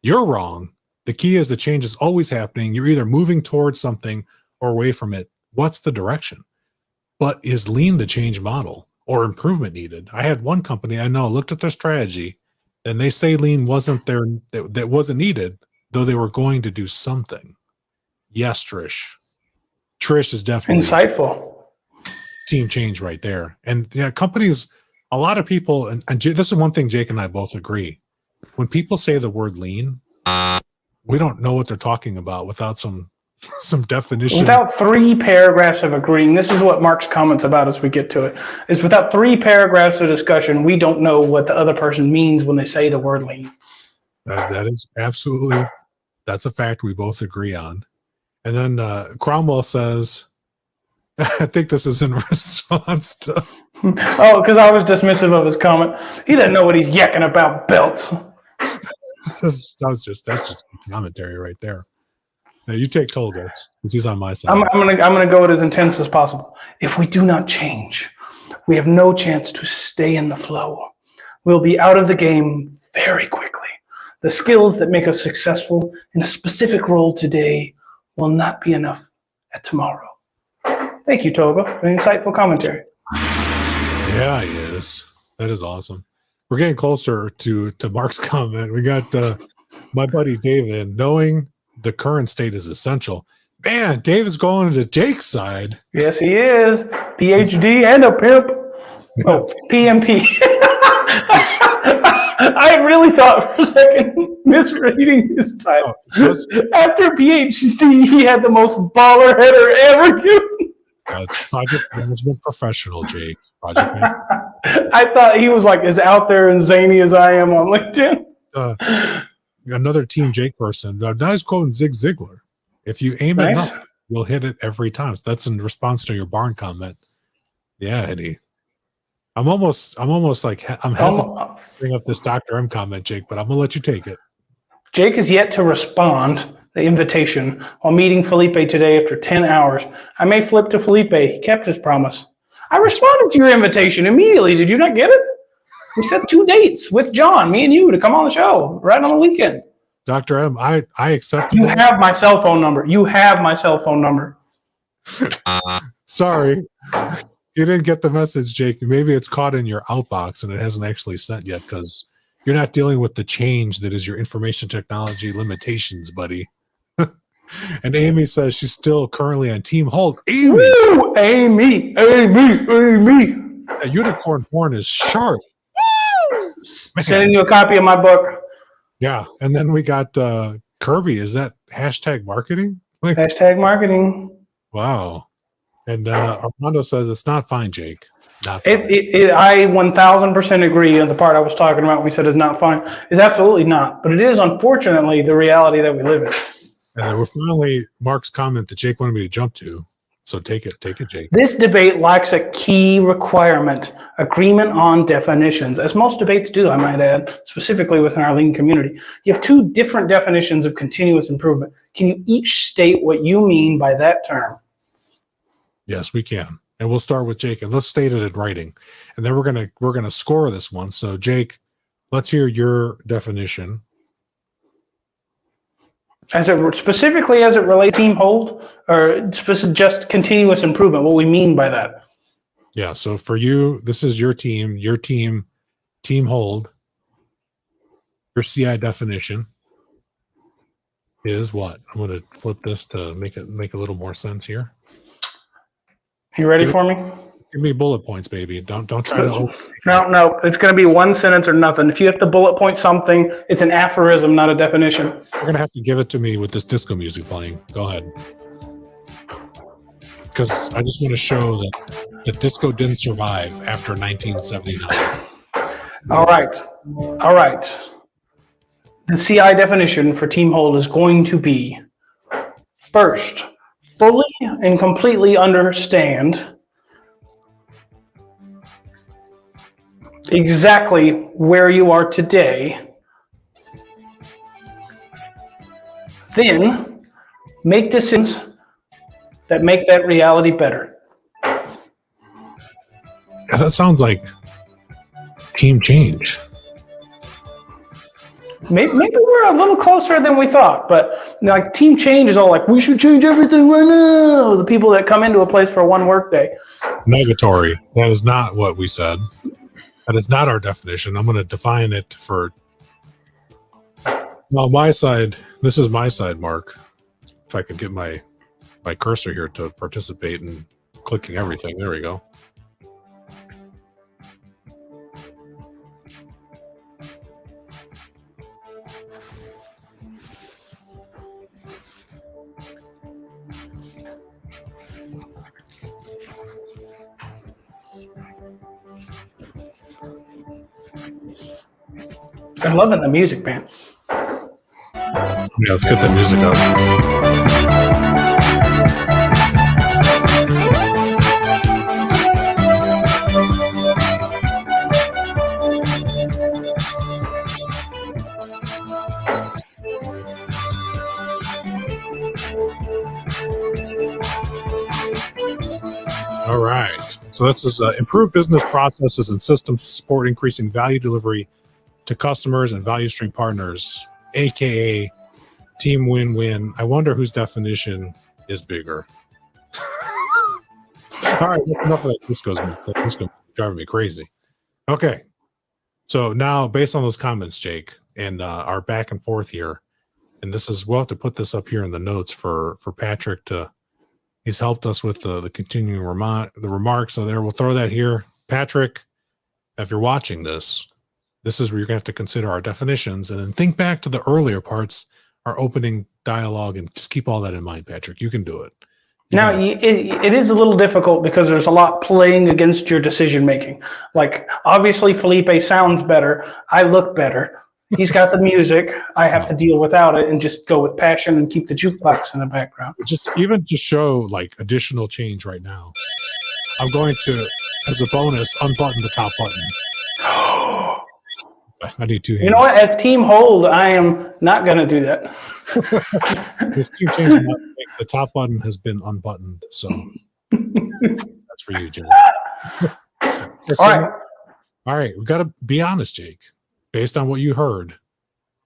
You're wrong. The key is the change is always happening. You're either moving towards something or away from it. What's the direction? But is lean the change model or improvement needed? I had one company I know looked at their strategy and they say lean wasn't there, that wasn't needed, though they were going to do something. Yes, Trish. Trish is definitely insightful. Team Change right there. And yeah, companies, a lot of people, and this is one thing Jake and I both agree. When people say the word lean, we don't know what they're talking about without some definition. Without 3 paragraphs of agreeing, this is what Mark's comments about as we get to it, is without 3 paragraphs of discussion, we don't know what the other person means when they say the word lean. That is absolutely, that's a fact we both agree on. And then Cromwell says, I think this is in response to... Oh, because I was dismissive of his comment. He doesn't know what he's yakking about belts. that's just commentary right there. Now you take Tolgas, because he's on my side. I'm gonna go as intense as possible. If we do not change, we have no chance to stay in the flow. We'll be out of the game very quickly. The skills that make us successful in a specific role today will not be enough at tomorrow. Thank you, Toga, for an insightful commentary. Yeah, he is. That is awesome. We're getting closer to Mark's comment. We got my buddy David, knowing the current state is essential. Man, David's going to Jake's side. Yes, he is. PhD and a pimp. Oh, PMP. I really thought for a second, misreading his title. After PhD, he had the most baller header ever given. It's project management professional, Jake. Project management. I thought he was like as out there and zany as I am on LinkedIn. Another Team Jake person. Nice quoting Zig Ziglar. If you aim it up, you'll hit it every time. So that's in response to your barn comment. Yeah, Eddie. I'm almost like I'm hesitant to bring up this Dr. M comment, Jake, but I'm gonna let you take it. Jake is yet to respond the invitation while meeting Felipe today after 10 hours. I may flip to Felipe. He kept his promise. I responded to your invitation immediately. Did you not get it? We set 2 dates with John, me and you, to come on the show right on the weekend. Dr. M, I accepted You have my cell phone number. You have my cell phone number. Sorry. You didn't get the message, Jake. Maybe it's caught in your outbox and it hasn't actually sent yet because you're not dealing with the change that is your information technology limitations, buddy. And Amy says she's still currently on Team Hold. Amy! Woo! Amy! That unicorn porn is sharp. Sending you a copy of my book. Yeah. And then we got Kirby. Is that hashtag marketing? Hashtag marketing. Wow. And Armando says it's not fine, Jake. Not fine. I 1000% agree on the part I was talking about when we said it's not fine. It's absolutely not. But it is, unfortunately, the reality that we live in. And then we're finally Mark's comment that Jake wanted me to jump to. So take it, Jake. This debate lacks a key requirement, agreement on definitions, as most debates do, I might add, specifically within our lean community. You have 2 different definitions of continuous improvement. Can you each state what you mean by that term? Yes, we can. And we'll start with Jake, and let's state it in writing. And then we're gonna score this one. So Jake, let's hear your definition. Specifically as it relates to Team Hold, or just continuous improvement, what we mean by that. Yeah, so for you, this is your team, Team Hold. Your CI definition is what? I'm going to flip this to make a little more sense here. You ready for me? Give me bullet points, baby. Don't try to. No. It's going to be 1 sentence or nothing. If you have to bullet point something, it's an aphorism, not a definition. You're going to have to give it to me with this disco music playing. Go ahead. Because I just want to show that the disco didn't survive after 1979. All right. The CI definition for Team Hold is going to be, first, fully and completely understand exactly where you are today, then make decisions that make that reality better. Yeah, that sounds like team change. Maybe we're a little closer than we thought, but like team change is all like, we should change everything right now. The people that come into a place for one work day. Negatory. That is not what we said. That is not our definition. I'm going to define it for. Well, my side. This is my side, Mark. If I could get my cursor here to participate in clicking everything. There we go. I'm loving the music, man. Yeah, let's get the music up. All right. So this is improve business processes and systems to support increasing value delivery to customers and value stream partners, aka team win-win. I wonder whose definition is bigger. All right, enough of that. This goes driving me crazy. Okay, so now based on those comments, Jake, and our back and forth here, and this is, we'll have to put this up here in the notes for Patrick to. He's helped us with the continuing remarks. So there, we'll throw that here. Patrick, if you're watching this, this is where you're going to have to consider our definitions and then think back to the earlier parts, our opening dialogue, and just keep all that in mind, Patrick. You can do it. Now, it is a little difficult because there's a lot playing against your decision making. Like, obviously, Felipe sounds better. I look better. He's got the music. I have to deal without it and just go with passion and keep the jukebox in the background. Just even to show like additional change right now, I'm going to, as a bonus, unbutton the top button. I need 2 hands. You know what? As Team Hold, I am not going to do that. This team change, the top button has been unbuttoned, so that's for you, Jake. All right, we got to be honest, Jake. Based on what you heard,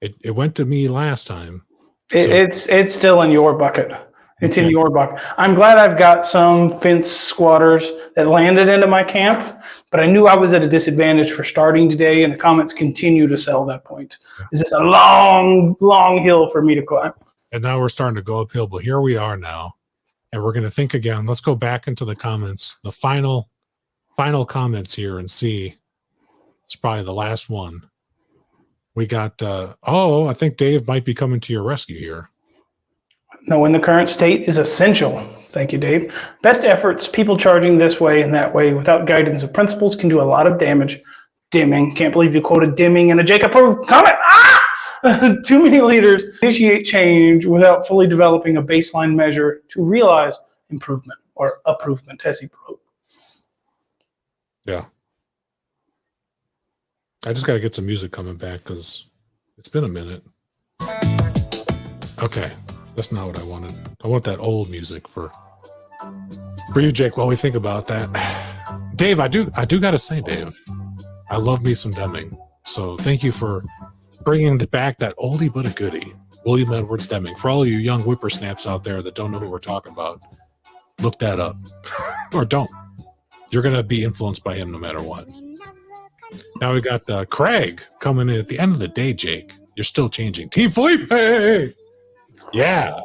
it went to me last time. It's still in your bucket. It's in your bucket. I'm glad I've got some fence squatters that landed into my camp, but I knew I was at a disadvantage for starting today, and the comments continue to sell that point. It's just a long, long hill for me to climb. And now we're starting to go uphill, but here we are now, and we're going to think again. Let's go back into the comments, the final comments here, and see. It's probably the last one. We got, I think Dave might be coming to your rescue here. Knowing the current state is essential. Thank you, Dave. Best efforts, people charging this way and that way without guidance of principles can do a lot of damage. Dimming. Can't believe you quoted dimming in a Jake approved comment. Too many leaders initiate change without fully developing a baseline measure to realize improvement or approvement, as he wrote. Yeah. I just got to get some music coming back because it's been a minute. Okay. That's not what I wanted. I want that old music for you, Jake, while we think about that. Dave, I do got to say, Dave, I love me some Deming. So thank you for bringing back that oldie but a goodie, William Edwards Deming. For all you young whippersnaps out there that don't know who we're talking about, look that up. Or don't. You're going to be influenced by him no matter what. Now we got Craig coming in at the end of the day, Jake. You're still changing. Team Felipe! Yeah.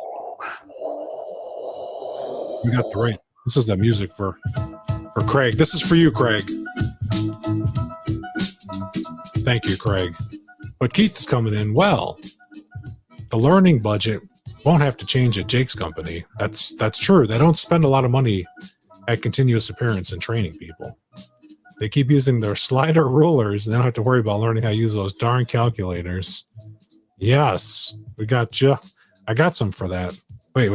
We got the right. This is the music for Craig. This is for you, Craig. Thank you, Craig. But Keith is coming in. Well, the learning budget won't have to change at Jake's company. That's true. They don't spend a lot of money at continuous appearance and training people. They keep using their slider rulers and they don't have to worry about learning how to use those darn calculators. Yes, we got you. I got some for that. Wait.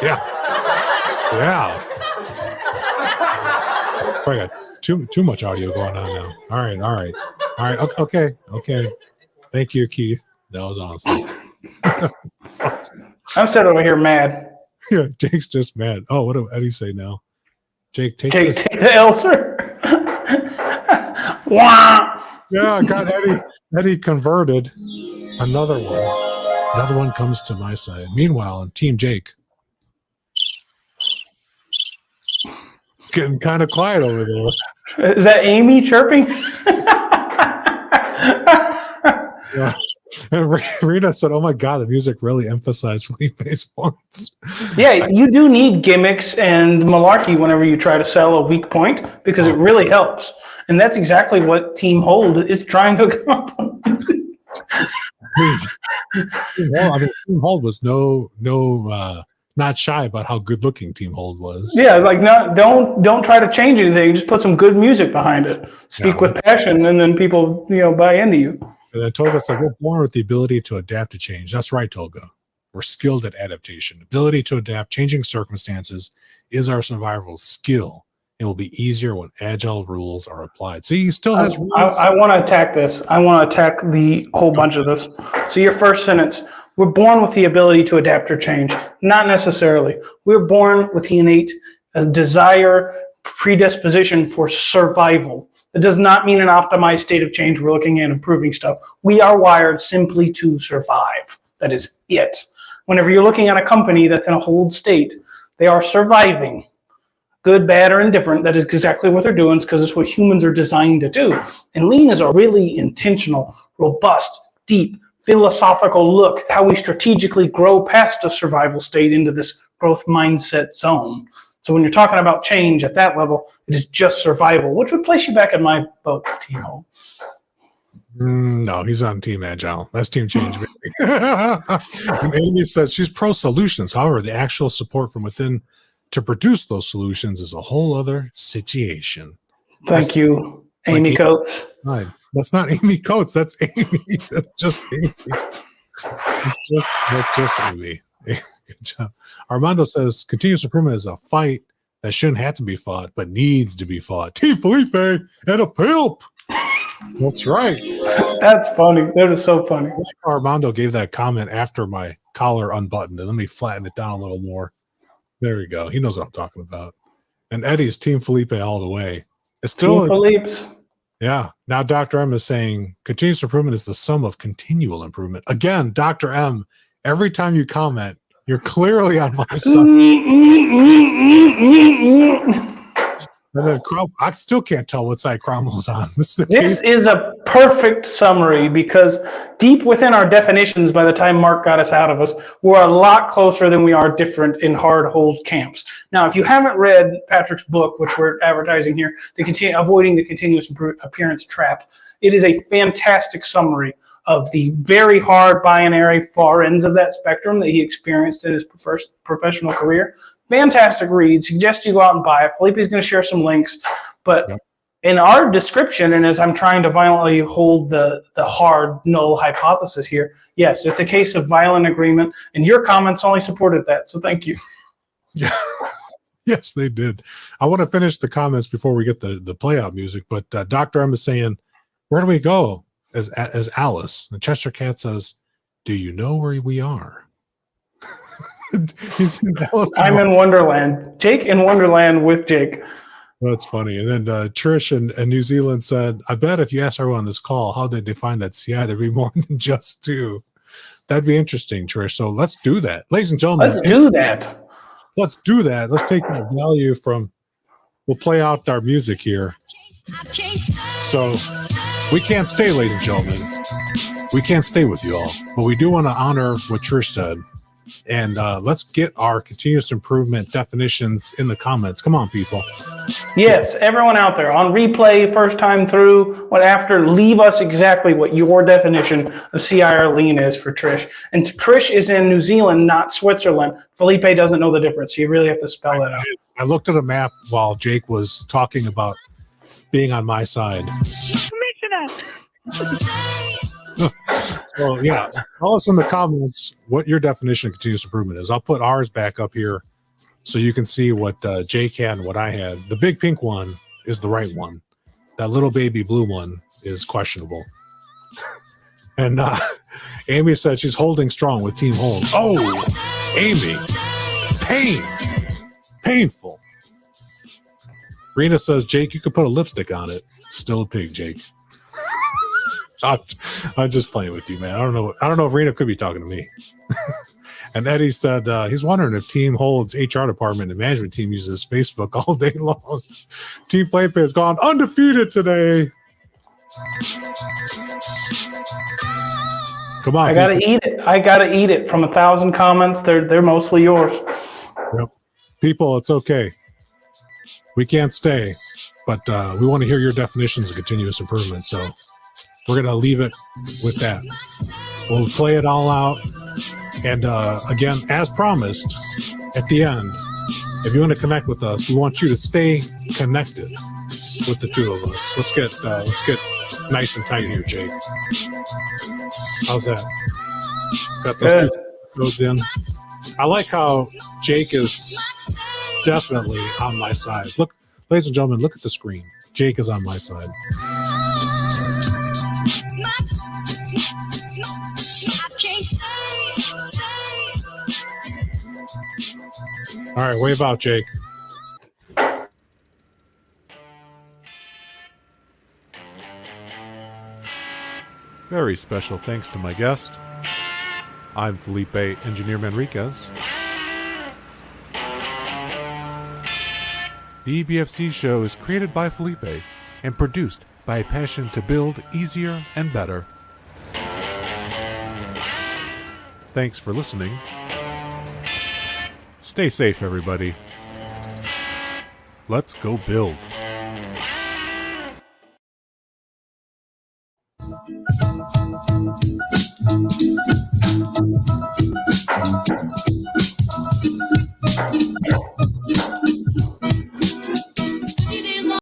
Yeah. I got too much audio going on now. All right. Okay. Thank you, Keith. That was awesome. I'm sitting over here mad. Yeah, Jake's just mad. Oh, what did Eddie say now? Jake, take the L, sir. Wah! Yeah, I got Eddie converted. Another one comes to my side. Meanwhile, in Team Jake, getting kind of quiet over there. Is that Amy chirping? Yeah. And Rita said, "Oh my God, the music really emphasized Felipe's points." Yeah, you do need gimmicks and malarkey whenever you try to sell a weak point because it really helps. And that's exactly what Team Hold is trying to accomplish. Team Hold was not shy about how good looking Team Hold was. Yeah, like don't try to change anything. Just put some good music behind it. Speak with passion, and then people buy into you. And then Toga said, "We're born with the ability to adapt to change." That's right, Toga. We're skilled at adaptation. Ability to adapt changing circumstances is our survival skill. It will be easier when agile rules are applied. See, he still has rules. I want to attack this. I want to attack the whole bunch of this. So your first sentence, we're born with the ability to adapt or change. Not necessarily. We're born with the innate desire, predisposition for survival. It does not mean an optimized state of change. We're looking at improving stuff. We are wired simply to survive. That is it. Whenever you're looking at a company that's in a hold state, they are surviving. Good, bad, or indifferent, that is exactly what they're doing because it's what humans are designed to do. And lean is a really intentional, robust, deep, philosophical look at how we strategically grow past a survival state into this growth mindset zone. So when you're talking about change at that level, it is just survival, which would place you back in my boat, Team Hold. No, he's on Team Agile. That's Team Change. And Amy says she's pro solutions. However, the actual support from within to produce those solutions is a whole other situation. Thank you, Amy Coates. Right. That's not Amy Coates. That's Amy. That's just Amy. That's just Amy. Good job. Armando says continuous improvement is a fight that shouldn't have to be fought, but needs to be fought. Team Felipe and a pimp. That's right. That's funny. That is so funny. Armando gave that comment after my collar unbuttoned. And let me flatten it down a little more. There we go. He knows what I'm talking about. And Eddie's Team Felipe all the way. It's still Team Felipe's. Yeah. Now Dr. M is saying continuous improvement is the sum of continual improvement. Again, Dr. M, every time you comment, you're clearly on my side. And then I still can't tell what side Cromwell's on. This is a perfect summary because deep within our definitions, by the time Mark got us out of us, we're a lot closer than we are different in hard hold camps. Now, if you haven't read Patrick's book, which we're advertising here, Avoiding the Continuous Appearance Trap, it is a fantastic summary of the very hard binary far ends of that spectrum that he experienced in his professional career. Fantastic read. Suggest you go out and buy it. Felipe is going to share some links. But in our description, and as I'm trying to violently hold the hard null hypothesis here, yes, it's a case of violent agreement, and your comments only supported that. So thank you. Yeah. Yes, they did. I want to finish the comments before we get the play out music. But Dr. M is saying, where do we go as Alice? And Chester Cat says, do you know where we are? I'm in Wonderland. Jake in Wonderland with Jake. That's funny. And then Trish in New Zealand said, I bet if you asked everyone on this call how they define that CI, there'd be more than just two. That'd be interesting, Trish. So let's do that. Ladies and gentlemen. Let's do that. Let's do that. Let's take that value from, we'll play out our music here. So we can't stay, ladies and gentlemen. We can't stay with you all. But we do want to honor what Trish said. And let's get our continuous improvement definitions in the comments. Come on, people. Yes, everyone out there on replay, first time through, what after, leave us exactly what your definition of CIR lean is for Trish. And Trish is in New Zealand, not Switzerland. Felipe doesn't know the difference. So you really have to spell that out. I looked at a map while Jake was talking about being on my side. So yeah, tell us in the comments what your definition of continuous improvement is. I'll put ours back up here so you can see what Jake had and what I had. The big pink one is the right one. That little baby blue one is questionable. And Amy said she's holding strong with Team Hold. Oh, Amy, painful. Rena says, Jake, you could put a lipstick on it. Still a pig, Jake. I'm just playing with you, man. I don't know if Rena could be talking to me. And Eddie said he's wondering if Team Hold's HR department and management team uses Facebook all day long. Team Felipe has gone undefeated today. Come on, I gotta eat it. I gotta eat it. From 1,000 comments, they're mostly yours. Yep. People, it's okay. We can't stay, but we want to hear your definitions of continuous improvement. So we're going to leave it with that. We'll play it all out. And again, as promised, at the end, if you want to connect with us, we want you to stay connected with the two of us. Let's get nice and tight here, Jake. How's that? Got those two codes in. I like how Jake is definitely on my side. Look, ladies and gentlemen, look at the screen. Jake is on my side. All right, wave out, Jake. Very special thanks to my guest. I'm Felipe Engineer-Manriquez. The EBFC show is created by Felipe and produced by a passion to build easier and better. Thanks for listening. Stay safe, everybody. Let's go build.